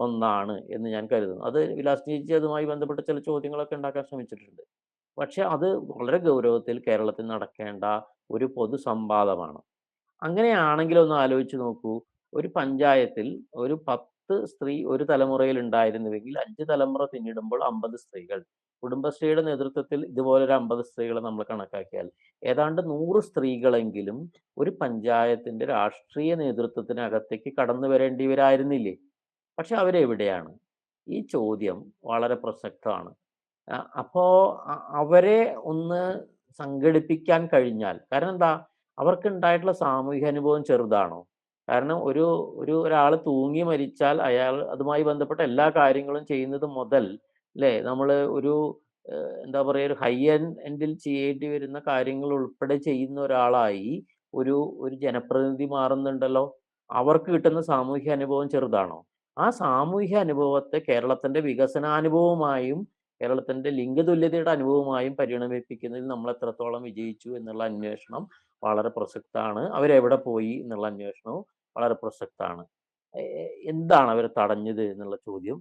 ഒന്നാണ് എന്ന് ഞാൻ കരുതുന്നു. അത് വിലാസിനി ചേച്ചി അതുമായി ബന്ധപ്പെട്ട ചില ചോദ്യങ്ങളൊക്കെ ഉണ്ടാക്കാൻ ശ്രമിച്ചിട്ടുണ്ട്. പക്ഷെ അത് വളരെ ഗൗരവത്തിൽ കേരളത്തിൽ നടക്കേണ്ട ഒരു പൊതു സംവാദമാണ്. അങ്ങനെയാണെങ്കിൽ ഒന്ന് ആലോചിച്ച് നോക്കൂ, ഒരു പഞ്ചായത്തിൽ ഒരു 10 സ്ത്രീ ഒരു തലമുറയിൽ ഉണ്ടായിരുന്നുവെങ്കിൽ 5 തലമുറ പിന്നിടുമ്പോൾ 50 സ്ത്രീകൾ. കുടുംബശ്രീയുടെ നേതൃത്വത്തിൽ ഇതുപോലൊരു 50 സ്ത്രീകളെ നമ്മൾ കണക്കാക്കിയാൽ ഏതാണ്ട് 100 സ്ത്രീകളെങ്കിലും ഒരു പഞ്ചായത്തിന്റെ രാഷ്ട്രീയ നേതൃത്വത്തിനകത്തേക്ക് കടന്നു വരേണ്ടിവരായിരുന്നില്ലേ? പക്ഷെ അവരെവിടെയാണ്? ഈ ചോദ്യം വളരെ പ്രസക്തമാണ്. അപ്പോ അവരെ ഒന്ന് സംഘടിപ്പിക്കാൻ കഴിഞ്ഞാൽ, കാരണം എന്താ? അവർക്കുണ്ടായിട്ടുള്ള സാമൂഹിക അനുഭവം ചെറുതാണോ? കാരണം ഒരാൾ തൂങ്ങി മരിച്ചാൽ അയാൾ അതുമായി ബന്ധപ്പെട്ട എല്ലാ കാര്യങ്ങളും ചെയ്യുന്നത് മുതൽ, ല്ലേ? നമ്മള് ഒരു എന്താ പറയാ, ഒരു ഹൈ എൻഡിൽ ചെയ്യേണ്ടി വരുന്ന കാര്യങ്ങൾ ഉൾപ്പെടെ ചെയ്യുന്ന ഒരാളായി ഒരു ജനപ്രതിനിധി മാറുന്നുണ്ടല്ലോ. അവർക്ക് കിട്ടുന്ന സാമൂഹ്യ അനുഭവം ചെറുതാണോ? ആ സാമൂഹ്യ അനുഭവത്തെ കേരളത്തിന്റെ വികസനാനുഭവമായും കേരളത്തിന്റെ ലിംഗതുല്യതയുടെ അനുഭവമായും പരിണമിപ്പിക്കുന്നതിൽ നമ്മൾ എത്രത്തോളം വിജയിച്ചു എന്നുള്ള അന്വേഷണം വളരെ പ്രസക്തമാണ്. അവരെവിടെ പോയി എന്നുള്ള അന്വേഷണവും വളരെ പ്രസക്തമാണ്. എന്താണ് അവരെ തടഞ്ഞത് എന്നുള്ള ചോദ്യം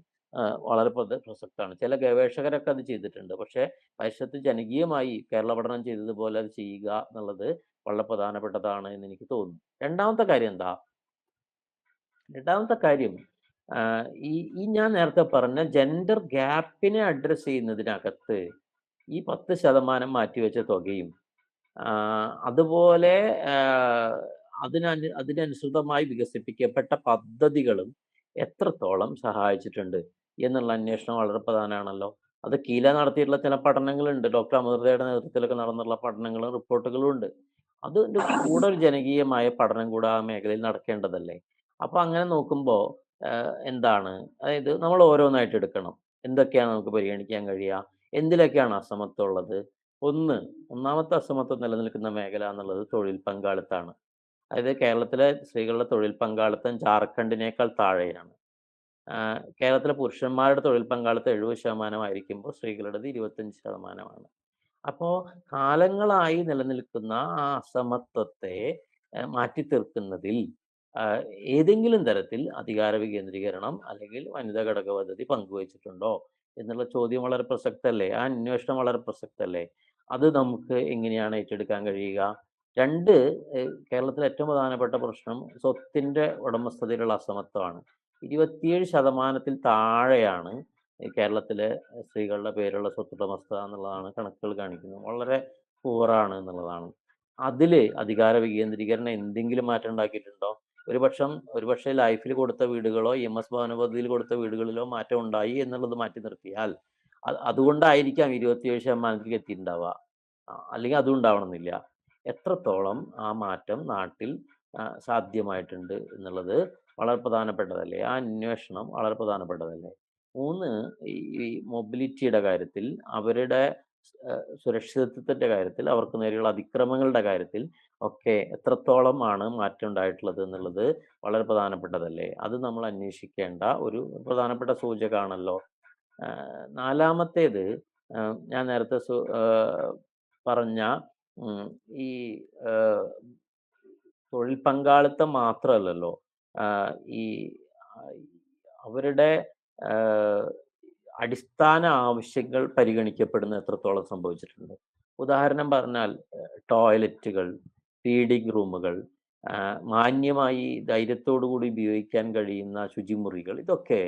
വളരെ പ്രസക്തമാണ്. ചില ഗവേഷകരൊക്കെ അത് ചെയ്തിട്ടുണ്ട്. പക്ഷേ പരിഷത്ത് ജനകീയമായി കേരള പഠനം ചെയ്തതുപോലെ അത് ചെയ്യുക എന്നുള്ളത് വളരെ പ്രധാനപ്പെട്ടതാണ് എന്ന് എനിക്ക് തോന്നുന്നു. രണ്ടാമത്തെ കാര്യം എന്താ? രണ്ടാമത്തെ കാര്യം, ഈ ഞാൻ നേരത്തെ പറഞ്ഞ ജെൻഡർ ഗ്യാപ്പിനെ അഡ്രസ്സ് ചെയ്യുന്നതിനകത്ത് ഈ 10% മാറ്റിവെച്ച തുകയും അതുപോലെ അതിനനുസൃതമായി വികസിപ്പിക്കപ്പെട്ട പദ്ധതികളും എത്രത്തോളം സഹായിച്ചിട്ടുണ്ട് എന്നുള്ള അന്വേഷണം വളരെ പ്രധാനമാണല്ലോ. അത് കീല നടത്തിയിട്ടുള്ള ചില പഠനങ്ങളുണ്ട്. ഡോക്ടർ അമൃതയുടെ നേതൃത്വത്തിലൊക്കെ നടന്നിട്ടുള്ള പഠനങ്ങളും റിപ്പോർട്ടുകളും ഉണ്ട്. അതിന്റെ കൂടെ ഒരു ജനകീയമായ പഠനം കൂടെ ആ മേഖലയിൽ നടക്കേണ്ടതല്ലേ? അപ്പൊ അങ്ങനെ നോക്കുമ്പോ എന്താണ്? അതായത് നമ്മൾ ഓരോന്നായിട്ട് എടുക്കണം. എന്തൊക്കെയാണ് നമുക്ക് പരിഗണിക്കാൻ കഴിയുക? എന്തിലൊക്കെയാണ് അസമത്വം ഉള്ളത്? ഒന്ന്, ഒന്നാമത്തെ അസമത്വം നിലനിൽക്കുന്ന മേഖല എന്നുള്ളത് തൊഴിൽ പങ്കാളിത്താണ്. അതായത് കേരളത്തിലെ സ്ത്രീകളുടെ തൊഴിൽ പങ്കാളിത്തം ജാർഖണ്ഡിനേക്കാൾ താഴെയാണ്. കേരളത്തിലെ പുരുഷന്മാരുടെ തൊഴിൽ പങ്കാളിത്തം 70% ആയിരിക്കുമ്പോൾ സ്ത്രീകളുടേത് 25%. അപ്പോ കാലങ്ങളായി നിലനിൽക്കുന്ന ആ അസമത്വത്തെ മാറ്റിത്തീർക്കുന്നതിൽ ആഹ് ഏതെങ്കിലും തരത്തിൽ അധികാര വികേന്ദ്രീകരണം അല്ലെങ്കിൽ വനിതാ ഘടക പദ്ധതി പങ്കുവഹിച്ചിട്ടുണ്ടോ എന്നുള്ള ചോദ്യം വളരെ പ്രസക്തല്ലേ? ആ അന്വേഷണം വളരെ പ്രസക്തല്ലേ? അത് നമുക്ക് എങ്ങനെയാണ് ഏറ്റെടുക്കാൻ കഴിയുക? 2, കേരളത്തിലെ ഏറ്റവും പ്രധാനപ്പെട്ട പ്രശ്നം സ്വത്തിന്റെ ഉടമസ്ഥതയിലുള്ള അസമത്വമാണ്. 27% താഴെയാണ് കേരളത്തിലെ സ്ത്രീകളുടെ പേരുള്ള സ്വത്തുടമസ്ഥത എന്നുള്ളതാണ് കണക്കുകൾ കാണിക്കുന്നത്. വളരെ പുവറാണ് എന്നുള്ളതാണ്. അതില് അധികാര വികേന്ദ്രീകരണം എന്തെങ്കിലും മാറ്റം ഉണ്ടാക്കിയിട്ടുണ്ടോ? ഒരുപക്ഷേ ലൈഫിൽ കൊടുത്ത വീടുകളോ, ഇഎംഎസ് ഭവന പദ്ധതിയിൽ കൊടുത്ത വീടുകളിലോ മാറ്റം ഉണ്ടായി എന്നുള്ളത് മാറ്റി നിർത്തിയാൽ, അതുകൊണ്ടായിരിക്കാം 27% എത്തിയിട്ടുണ്ടാവുക. അല്ലെങ്കിൽ അതും ഉണ്ടാവണമെന്നില്ല. എത്രത്തോളം ആ മാറ്റം നാട്ടിൽ സാധ്യമായിട്ടുണ്ട് എന്നുള്ളത് വളരെ പ്രധാനപ്പെട്ടതല്ലേ? ആ അന്വേഷണം വളരെ പ്രധാനപ്പെട്ടതല്ലേ? 3, ഈ ഈ മൊബിലിറ്റിയുടെ കാര്യത്തിൽ അവരുടെ സുരക്ഷിതത്വത്തിന്റെ കാര്യത്തിൽ അവർക്ക് നേരെയുള്ള അതിക്രമങ്ങളുടെ കാര്യത്തിൽ ഒക്കെ എത്രത്തോളമാണ് മാറ്റം ഉണ്ടായിട്ടുള്ളത് എന്നുള്ളത് വളരെ പ്രധാനപ്പെട്ടതല്ലേ? അത് നമ്മൾ അന്വേഷിക്കേണ്ട ഒരു പ്രധാനപ്പെട്ട സൂചകമാണല്ലോ. നാലാമത്തേത്, ഞാൻ നേരത്തെ പറഞ്ഞ ഉം, ഈ ഏഹ്, തൊഴിൽ പങ്കാളിത്തം മാത്രമല്ലല്ലോ. ആഹ് ഈ ആഹ് അവരുടെ ആഹ് അടിസ്ഥാന ആവശ്യങ്ങൾ പരിഗണിക്കപ്പെടുന്നത് എത്രത്തോളം സംഭവിച്ചിട്ടുണ്ട്. ഉദാഹരണം പറഞ്ഞാൽ ടോയ്ലറ്റുകൾ, ഫീഡിംഗ് റൂമുകൾ, മാന്യമായി ധൈര്യത്തോടു കൂടി ഉപയോഗിക്കാൻ കഴിയുന്ന ശുചിമുറികൾ ഇതൊക്കെ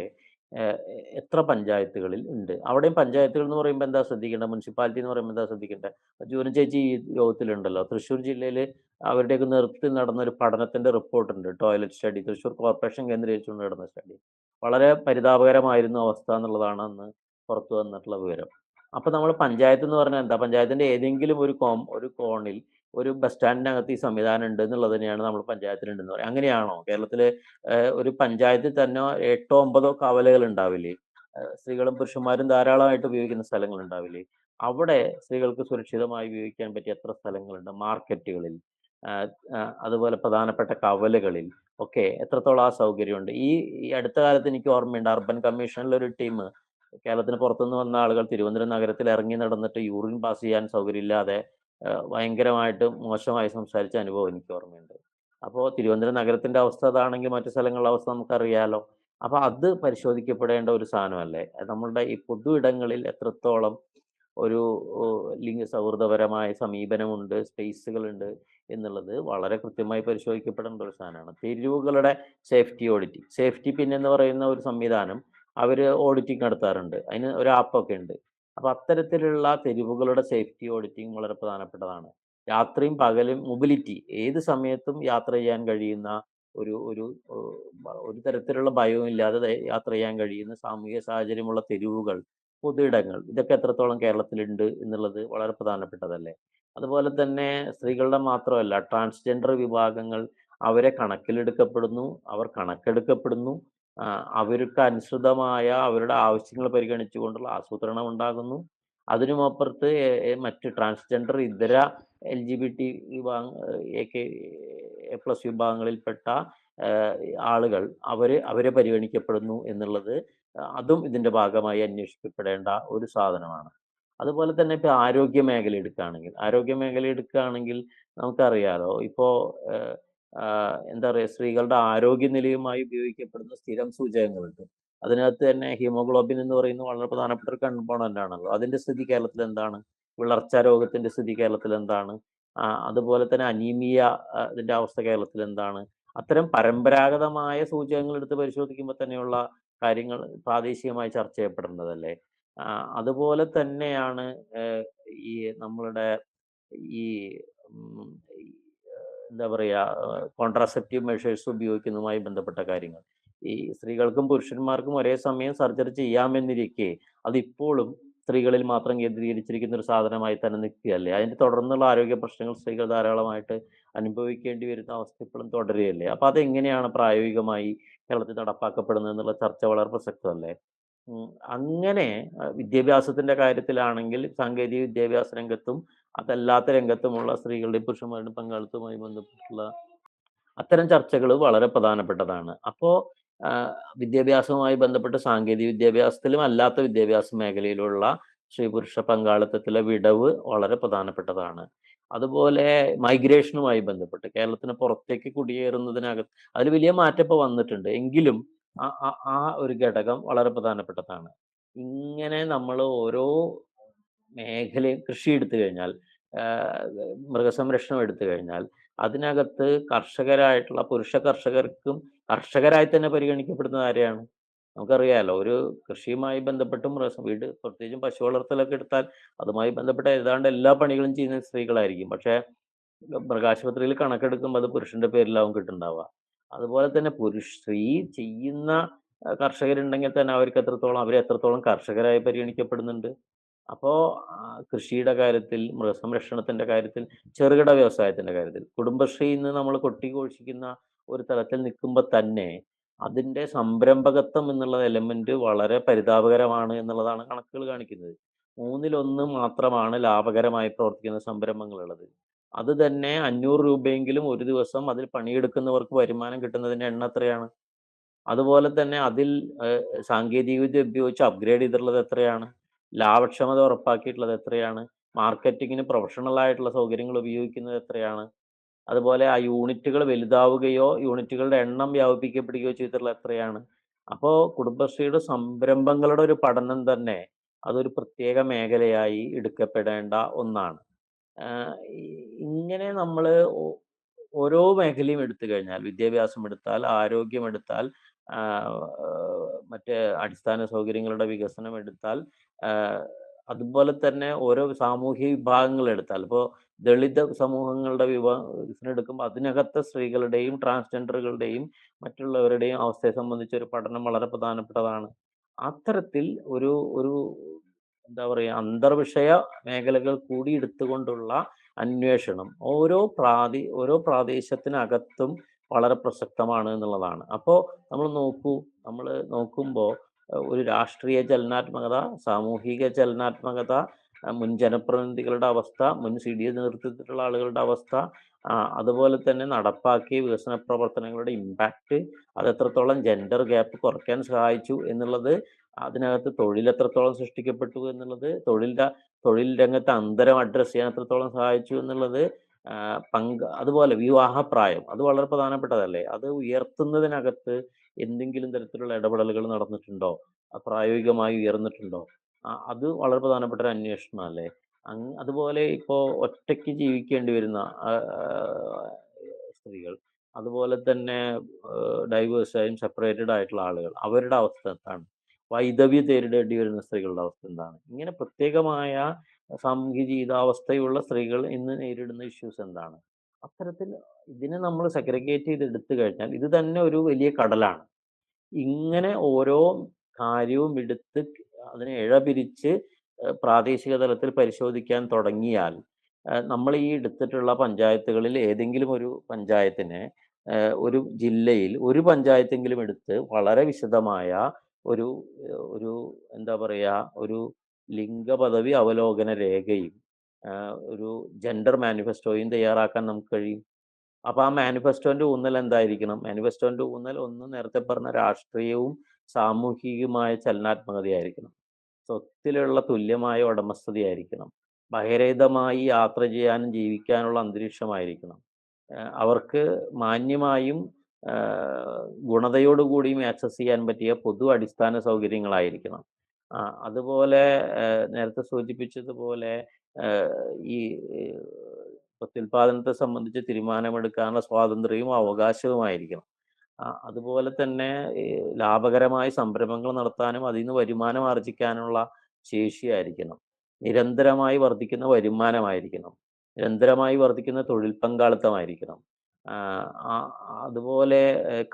ഏഹ് എത്ര പഞ്ചായത്തുകളിൽ ഉണ്ട്? അവിടെയും പഞ്ചായത്തുകൾ എന്ന് പറയുമ്പോൾ എന്താ ശ്രദ്ധിക്കേണ്ടത്? മുനിസിപ്പാലിറ്റി എന്ന് പറയുമ്പോൾ എന്താ ശ്രദ്ധിക്കേണ്ടത്? ജൂന ചേച്ചി ഈ യോഗത്തിലുണ്ടല്ലോ. തൃശ്ശൂർ ജില്ലയിൽ അവരുടെയൊക്കെ നേതൃത്വത്തിൽ നടന്ന ഒരു പഠനത്തിന്റെ റിപ്പോർട്ടുണ്ട്. ടോയ്ലറ്റ് സ്റ്റഡി തൃശ്ശൂർ കോർപ്പറേഷൻ കേന്ദ്രീകരിച്ചുകൊണ്ട് നടന്ന സ്റ്റഡി. വളരെ പരിതാപകരമായിരുന്നു അവസ്ഥ എന്നുള്ളതാണ് അന്ന് പുറത്തു വന്നിട്ടുള്ള വിവരം. അപ്പൊ നമ്മൾ പഞ്ചായത്ത് എന്ന് പറഞ്ഞാൽ എന്താ? പഞ്ചായത്തിന്റെ ഏതെങ്കിലും ഒരു കോണിൽ ഒരു ബസ് സ്റ്റാൻഡിനകത്ത് ഈ സംവിധാനം ഉണ്ട് എന്നുള്ളത് തന്നെയാണ് നമ്മൾ പഞ്ചായത്തിലുണ്ടെന്ന് പറയുക. അങ്ങനെയാണോ? കേരളത്തില് ഒരു പഞ്ചായത്തിൽ തന്നെ 8ഓ 9ഓ കവലകൾ ഉണ്ടാവില്ലേ? സ്ത്രീകളും പുരുഷന്മാരും ധാരാളമായിട്ട് ഉപയോഗിക്കുന്ന സ്ഥലങ്ങൾ ഉണ്ടാവില്ലേ? അവിടെ സ്ത്രീകൾക്ക് സുരക്ഷിതമായി ഉപയോഗിക്കാൻ പറ്റിയ എത്ര സ്ഥലങ്ങളുണ്ട്? മാർക്കറ്റുകളിൽ, ആഹ് അതുപോലെ പ്രധാനപ്പെട്ട കവലകളിൽ ഒക്കെ എത്രത്തോളം ആ സൗകര്യമുണ്ട്? ഈ അടുത്ത കാലത്ത് എനിക്ക് ഓർമ്മയുണ്ട്, അർബൻ കമ്മീഷനിൽ ഒരു ടീം കേരളത്തിന് പുറത്തുനിന്ന് വന്ന ആളുകൾ തിരുവനന്തപുരം നഗരത്തിൽ ഇറങ്ങി നടന്നിട്ട് യൂറിൻ പാസ് ചെയ്യാൻ സൗകര്യമില്ലാതെ ഭയങ്കരമായിട്ട് മോശമായി സംസാരിച്ച അനുഭവം എനിക്ക് ഓർമ്മയുണ്ട്. അപ്പോ തിരുവനന്തപുരം നഗരത്തിന്റെ അവസ്ഥ അതാണെങ്കിൽ മറ്റു സ്ഥലങ്ങളുടെ അവസ്ഥ നമുക്കറിയാലോ. അപ്പൊ അത് പരിശോധിക്കപ്പെടേണ്ട ഒരു സാധനമല്ലേ? നമ്മളുടെ ഈ പൊതു ഇടങ്ങളിൽ എത്രത്തോളം ഒരു ലിംഗ സൗഹൃദപരമായ സമീപനമുണ്ട്, സ്പേസുകളുണ്ട് എന്നുള്ളത് വളരെ കൃത്യമായി പരിശോധിക്കപ്പെടേണ്ട ഒരു സാധനമാണ്. തെരുവുകളുടെ സേഫ്റ്റി ഓഡിറ്റിംഗ്. സേഫ്റ്റി പിൻ എന്ന് പറയുന്ന ഒരു സംവിധാനം അവര് ഓഡിറ്റിംഗ് നടത്താറുണ്ട്. അതിന് ഒരു ആപ്പൊക്കെ ഉണ്ട്. അപ്പൊ അത്തരത്തിലുള്ള തെരുവുകളുടെ സേഫ്റ്റി ഓഡിറ്റിംഗ് വളരെ പ്രധാനപ്പെട്ടതാണ്. രാത്രിയും പകലും മൊബിലിറ്റി ഏത് സമയത്തും യാത്ര ചെയ്യാൻ കഴിയുന്ന ഒരു ഒരു ഏഹ് ഒരു തരത്തിലുള്ള ഭയവും ഇല്ലാതെ യാത്ര ചെയ്യാൻ കഴിയുന്ന സാമൂഹിക സാഹചര്യമുള്ള തെരുവുകൾ, പൊതു ഇടങ്ങൾ ഇതൊക്കെ എത്രത്തോളം കേരളത്തിലുണ്ട് എന്നുള്ളത് വളരെ പ്രധാനപ്പെട്ടതല്ലേ? അതുപോലെ തന്നെ സ്ത്രീകളുടെ മാത്രമല്ല ട്രാൻസ്ജെൻഡർ വിഭാഗങ്ങൾ അവരെ കണക്കിലെടുക്കപ്പെടുന്നു, അവർ കണക്കെടുക്കപ്പെടുന്നു. അവർക്ക് അനുസൃതമായ അവരുടെ ആവശ്യങ്ങൾ പരിഗണിച്ചുകൊണ്ടുള്ള ആസൂത്രണം ഉണ്ടാകുന്നു. അതിനുമപ്പുറത്ത് മറ്റ് ട്രാൻസ്ജെൻഡർ ഇതര എൽജിബിടി എ പ്ലസ് വിഭാഗങ്ങളിൽപ്പെട്ട ഏഹ് ആളുകൾ അവരെ പരിഗണിക്കപ്പെടുന്നു എന്നുള്ളത് അതും ഇതിന്റെ ഭാഗമായി അന്വേഷിക്കപ്പെടേണ്ട ഒരു സാധനമാണ്. അതുപോലെ തന്നെ ഇപ്പൊ ആരോഗ്യ മേഖല എടുക്കുകയാണെങ്കിൽ നമുക്കറിയാലോ ഇപ്പോ ഏഹ് എന്താ പറയാ സ്ത്രീകളുടെ ആരോഗ്യനിലയുമായി ഉപയോഗിക്കപ്പെടുന്ന സ്ഥിരം സൂചകങ്ങളുണ്ട്. അതിനകത്ത് തന്നെ ഹീമോഗ്ലോബിൻ എന്ന് പറയുന്നത് വളരെ പ്രധാനപ്പെട്ട ഒരു കമ്പോണന്റ് ആണല്ലോ. അതിന്റെ സ്ഥിതി കേരളത്തിൽ എന്താണ്? വിളർച്ച രോഗത്തിന്റെ സ്ഥിതി കേരളത്തിൽ എന്താണ്? അതുപോലെ തന്നെ അനീമിയ, ഇതിന്റെ അവസ്ഥ കേരളത്തിൽ എന്താണ്? അത്തരം പരമ്പരാഗതമായ സൂചകങ്ങൾ എടുത്ത് പരിശോധിക്കുമ്പോൾ തന്നെയുള്ള കാര്യങ്ങൾ പ്രാദേശികമായി ചർച്ച ചെയ്യപ്പെടേണ്ടതല്ലേ? അതുപോലെ തന്നെയാണ് ഏഹ് ഈ നമ്മളുടെ ഈ ഉം ഈ എന്താ പറയാ കോൺട്രാസെപ്റ്റീവ് മെഷേഴ്സ് ഉപയോഗിക്കുന്നതുമായി ബന്ധപ്പെട്ട കാര്യങ്ങൾ. ഈ സ്ത്രീകൾക്കും പുരുഷന്മാർക്കും ഒരേ സമയം സർജറി ചെയ്യാമെന്നിരിക്കെ അതിപ്പോഴും സ്ത്രീകളിൽ മാത്രം കേന്ദ്രീകരിച്ചിരിക്കുന്ന ഒരു സാധനമായി തന്നെ നിൽക്കുകയല്ലേ? അതിന്റെ തുടർന്നുള്ള ആരോഗ്യ പ്രശ്നങ്ങൾ സ്ത്രീകൾ ധാരാളമായിട്ട് അനുഭവിക്കേണ്ടി വരുന്ന അവസ്ഥ ഇപ്പോഴും തുടരുകയല്ലേ? അപ്പൊ അതെങ്ങനെയാണ് പ്രായോഗികമായി കേരളത്തിൽ നടപ്പാക്കപ്പെടുന്നത് എന്നുള്ള ചർച്ച വളരെ പ്രസക്തമല്ലേ? ഉം. അങ്ങനെ വിദ്യാഭ്യാസത്തിന്റെ കാര്യത്തിലാണെങ്കിൽ സാങ്കേതിക വിദ്യാഭ്യാസ രംഗത്തും അതല്ലാത്ത രംഗത്തുമുള്ള സ്ത്രീകളുടെയും പുരുഷന്മാരുടെയും പങ്കാളിത്തവുമായി ബന്ധപ്പെട്ടുള്ള അത്തരം ചർച്ചകൾ വളരെ പ്രധാനപ്പെട്ടതാണ്. അപ്പോ വിദ്യാഭ്യാസവുമായി ബന്ധപ്പെട്ട് സാങ്കേതിക വിദ്യാഭ്യാസത്തിലും അല്ലാത്ത വിദ്യാഭ്യാസ മേഖലയിലുള്ള സ്ത്രീ പുരുഷ പങ്കാളിത്തത്തിലെ വിടവ് വളരെ പ്രധാനപ്പെട്ടതാണ്. അതുപോലെ മൈഗ്രേഷനുമായി ബന്ധപ്പെട്ട് കേരളത്തിന് പുറത്തേക്ക് കുടിയേറുന്നതിനകത്ത് അതിൽ വലിയ മാറ്റം ഇപ്പൊ വന്നിട്ടുണ്ട്. എങ്കിലും ആ ഒരു ഘടകം വളരെ പ്രധാനപ്പെട്ടതാണ്. ഇങ്ങനെ നമ്മൾ ഓരോ മേഖലയും കൃഷി എടുത്തു കഴിഞ്ഞാൽ, മൃഗസംരക്ഷണം എടുത്തു കഴിഞ്ഞാൽ, അതിനകത്ത് കർഷകരായിട്ടുള്ള പുരുഷ കർഷകർക്കും കർഷകരായി തന്നെ പരിഗണിക്കപ്പെടുന്നത് ആരെയാണ്? നമുക്കറിയാലോ ഒരു കൃഷിയുമായി ബന്ധപ്പെട്ട് വീട് പ്രത്യേകിച്ചും പശു വളർത്തലൊക്കെ എടുത്താൽ അതുമായി ബന്ധപ്പെട്ട ഏതാണ്ട് എല്ലാ പണികളും ചെയ്യുന്നത് സ്ത്രീകളായിരിക്കും. പക്ഷേ മൃഗാശുപത്രിയിൽ കണക്കെടുക്കുമ്പോൾ അത് പുരുഷന്റെ പേരിലാവും കിട്ടുന്നുണ്ടാവുക. അതുപോലെ തന്നെ സ്ത്രീ ചെയ്യുന്ന കർഷകരുണ്ടെങ്കിൽ തന്നെ അവരെ എത്രത്തോളം കർഷകരായി പരിഗണിക്കപ്പെടുന്നുണ്ട്? അപ്പോ കൃഷിയുടെ കാര്യത്തിൽ, മൃഗസംരക്ഷണത്തിന്റെ കാര്യത്തിൽ, ചെറുകിട വ്യവസായത്തിന്റെ കാര്യത്തിൽ, കുടുംബശ്രീന്ന് നമ്മൾ കൊട്ടിഘോഷിക്കുന്ന ഒരു തലത്തിൽ നിൽക്കുമ്പോ തന്നെ, അതിന്റെ സംരംഭകത്വം എന്നുള്ള എലമെന്റ് വളരെ പരിതാപകരമാണ് എന്നുള്ളതാണ് കണക്കുകൾ കാണിക്കുന്നത്. 1/3 മാത്രമാണ് ലാഭകരമായി പ്രവർത്തിക്കുന്ന സംരംഭങ്ങളുള്ളത്. അത് തന്നെ ₹500 ഒരു ദിവസം അതിൽ പണിയെടുക്കുന്നവർക്ക് വരുമാനം കിട്ടുന്നതിന്റെ എണ്ണം എത്രയാണ്? അതുപോലെ തന്നെ അതിൽ സാങ്കേതികവിദ്യ ഉപയോഗിച്ച് അപ്ഗ്രേഡ് ചെയ്തിട്ടുള്ളത് എത്രയാണ്? ലാഭക്ഷമത ഉറപ്പാക്കിയിട്ടുള്ളത് എത്രയാണ്? മാർക്കറ്റിങ്ങിന് പ്രൊഫഷണൽ ആയിട്ടുള്ള സൗകര്യങ്ങൾ ഉപയോഗിക്കുന്നത് എത്രയാണ്? അതുപോലെ ആ യൂണിറ്റുകൾ വലുതാവുകയോ, യൂണിറ്റുകളുടെ എണ്ണം വ്യാപിപ്പിക്കപ്പെടുകയോ ചെയ്തിട്ടുള്ളത് എത്രയാണ്? അപ്പോ കുടുംബശ്രീയുടെ സംരംഭങ്ങളുടെ ഒരു പഠനം തന്നെ അതൊരു പ്രത്യേക മേഖലയായി എടുക്കപ്പെടേണ്ട ഒന്നാണ്. ഇ ഇങ്ങനെ നമ്മള് ഓരോ മേഖലയും എടുത്തു കഴിഞ്ഞാൽ, വിദ്യാഭ്യാസം എടുത്താൽ, ആരോഗ്യം എടുത്താൽ, മറ്റ് അടിസ്ഥാന സൗകര്യങ്ങളുടെ വികസനം എടുത്താൽ, ആഹ് അതുപോലെ തന്നെ ഓരോ സാമൂഹിക വിഭാഗങ്ങൾ എടുത്താൽ, ഇപ്പോൾ ദളിത് സമൂഹങ്ങളുടെ വികസനം എടുക്കുമ്പോൾ അതിനകത്തെ സ്ത്രീകളുടെയും ട്രാൻസ്ജെൻഡറുകളുടെയും മറ്റുള്ളവരുടെയും അവസ്ഥയെ സംബന്ധിച്ച ഒരു പഠനം വളരെ പ്രധാനപ്പെട്ടതാണ്. അത്തരത്തിൽ ഒരു ഒരു എന്താ പറയുക അന്തർവിഷയ മേഖലകൾ കൂടി എടുത്തുകൊണ്ടുള്ള അന്വേഷണം ഓരോ പ്രാദേശത്തിനകത്തും വളരെ പ്രസക്തമാണ് എന്നുള്ളതാണ്. അപ്പോൾ നമ്മൾ നോക്കൂ, നമ്മൾ നോക്കുമ്പോൾ ഒരു രാഷ്ട്രീയ ചലനാത്മകത, സാമൂഹിക ചലനാത്മകത, മുൻ ജനപ്രതിനിധികളുടെ അവസ്ഥ, മുൻ CDA നേതൃത്വത്തിലുള്ള ആളുകളുടെ അവസ്ഥ, അതുപോലെ തന്നെ നടപ്പാക്കിയ വികസന പ്രവർത്തനങ്ങളുടെ ഇമ്പാക്റ്റ്, അത് എത്രത്തോളം ജെൻഡർ ഗ്യാപ്പ് കുറയ്ക്കാൻ സഹായിച്ചു എന്നുള്ളത്, അതിനകത്ത് തൊഴിൽ എത്രത്തോളം സൃഷ്ടിക്കപ്പെട്ടു എന്നുള്ളത്, തൊഴിൽ രംഗത്തെ അന്തരം അഡ്രസ്സ് ചെയ്യാൻ എത്രത്തോളം സഹായിച്ചു എന്നുള്ളത്, അതുപോലെ വിവാഹപ്രായം അത് വളരെ പ്രധാനപ്പെട്ടതല്ലേ? അത് ഉയർത്തുന്നതിനകത്ത് എന്തെങ്കിലും തരത്തിലുള്ള ഇടപെടലുകൾ നടന്നിട്ടുണ്ടോ? പ്രായോഗികമായി ഉയർന്നിട്ടുണ്ടോ? അത് വളരെ പ്രധാനപ്പെട്ട ഒരു അന്വേഷണമല്ലേ? അതുപോലെ ഇപ്പോ ഒറ്റയ്ക്ക് ജീവിക്കേണ്ടി വരുന്ന സ്ത്രീകൾ, അതുപോലെ തന്നെ ഡൈവേഴ്സായും സെപ്പറേറ്റഡ് ആയിട്ടുള്ള ആളുകൾ, അവരുടെ അവസ്ഥ എന്താണ്? വൈധവ്യം നേരിടേണ്ടി വരുന്ന സ്ത്രീകളുടെ അവസ്ഥ എന്താണ്? ഇങ്ങനെ പ്രത്യേകമായ സാമൂഹ്യ ജീവിതാവസ്ഥയുള്ള സ്ത്രീകൾ ഇന്ന് നേരിടുന്ന ഇഷ്യൂസ് എന്താണ്? അത്തരത്തിൽ ഇതിനെ നമ്മൾ സെഗ്രിഗേറ്റ് ചെയ്ത് എടുത്തു കഴിഞ്ഞാൽ ഇത് തന്നെ ഒരു വലിയ കടലാണ്. ഇങ്ങനെ ഓരോ കാര്യവും എടുത്ത് അതിനെ ഇഴപിരിച്ച് പ്രാദേശിക തലത്തിൽ പരിശോധിക്കാൻ തുടങ്ങിയാൽ, നമ്മൾ ഈ എടുത്തിട്ടുള്ള പഞ്ചായത്തുകളിൽ ഏതെങ്കിലും ഒരു പഞ്ചായത്തിനെ, ഒരു ജില്ലയിൽ ഒരു പഞ്ചായത്തെങ്കിലും എടുത്ത് വളരെ വിശദമായ ഒരു ഒരു എന്താ പറയാ, ഒരു ലിംഗപദവി അവലോകന രേഖയും, ഒരു ജെൻഡർ മാനിഫെസ്റ്റോയും തയ്യാറാക്കാൻ നമുക്ക് കഴിയും. അപ്പൊ ആ മാനിഫെസ്റ്റോന്റെ ഊന്നൽ എന്തായിരിക്കണം? മാനിഫെസ്റ്റോന്റെ ഊന്നൽ ഒന്ന് നേരത്തെ പറഞ്ഞ രാഷ്ട്രീയവും സാമൂഹികവുമായ ചലനാത്മകതയായിരിക്കണം. സ്വത്തിലുള്ള തുല്യമായ ഉടമസ്ഥതയായിരിക്കണം. ബഹിരഹിതമായി യാത്ര ചെയ്യാനും ജീവിക്കാനുള്ള അന്തരീക്ഷമായിരിക്കണം. അവർക്ക് മാന്യമായും ഗുണതയോടുകൂടിയും ആക്സസ് ചെയ്യാൻ പറ്റിയ പൊതു അടിസ്ഥാന സൗകര്യങ്ങളായിരിക്കണം. അതുപോലെ നേരത്തെ സൂചിപ്പിച്ചതുപോലെ ഈ പ്രത്യുൽപാദനത്തെ സംബന്ധിച്ച് തീരുമാനമെടുക്കാനുള്ള സ്വാതന്ത്ര്യവും അവകാശവുമായിരിക്കണം. അതുപോലെ തന്നെ ലാഭകരമായ സംരംഭങ്ങൾ നടത്താനും അതിൽ നിന്ന് വരുമാനം ആർജിക്കാനുള്ള ശേഷിയായിരിക്കണം. നിരന്തരമായി വർദ്ധിക്കുന്ന വരുമാനമായിരിക്കണം. നിരന്തരമായി വർദ്ധിക്കുന്ന തൊഴിൽ പങ്കാളിത്തമായിരിക്കണം. അതുപോലെ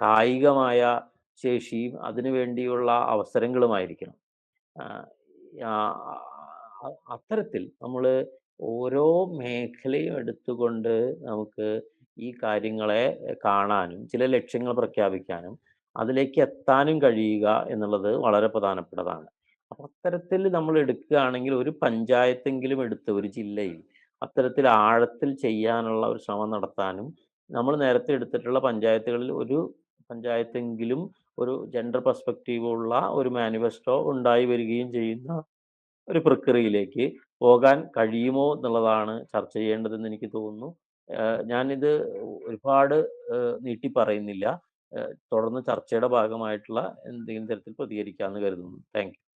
കായികമായ ശേഷിയും അതിനു വേണ്ടിയുള്ള അവസരങ്ങളുമായിരിക്കണം. അത്തരത്തിൽ നമ്മള് ഓരോ മേഖലയും എടുത്തുകൊണ്ട് നമുക്ക് ഈ കാര്യങ്ങളെ കാണാനും, ചില ലക്ഷ്യങ്ങൾ പ്രഖ്യാപിക്കാനും, അതിലേക്ക് എത്താനും കഴിയുക എന്നുള്ളത് വളരെ പ്രധാനപ്പെട്ടതാണ്. അപ്പൊ അത്തരത്തിൽ നമ്മൾ എടുക്കുകയാണെങ്കിൽ ഒരു പഞ്ചായത്തെങ്കിലും എടുത്ത് ഒരു ജില്ലയിൽ അത്തരത്തിൽ ആഴത്തിൽ ചെയ്യാനുള്ള ഒരു ശ്രമം നടത്താനും, നമ്മൾ നേരത്തെ എടുത്തിട്ടുള്ള പഞ്ചായത്തുകളിൽ ഒരു പഞ്ചായത്തെങ്കിലും ഒരു ജെൻഡർ പെർസ്പെക്റ്റീവ് ഉള്ള ഒരു മാനിഫെസ്റ്റോ ഉണ്ടായി വരികയും ചെയ്യുന്ന ഒരു പ്രക്രിയയിലേക്ക് പോകാൻ കഴിയുമോ എന്നുള്ളതാണ് ചർച്ച ചെയ്യേണ്ടതെന്ന് എനിക്ക് തോന്നുന്നു. ഞാനിത് ഒരുപാട് നീട്ടി പറയുന്നില്ല. തുടർന്ന് ചർച്ചയുടെ ഭാഗമായിട്ടുള്ള എന്തെങ്കിലും തരത്തിൽ പ്രതികരിക്കാമെന്ന് കരുതുന്നു. Thank you.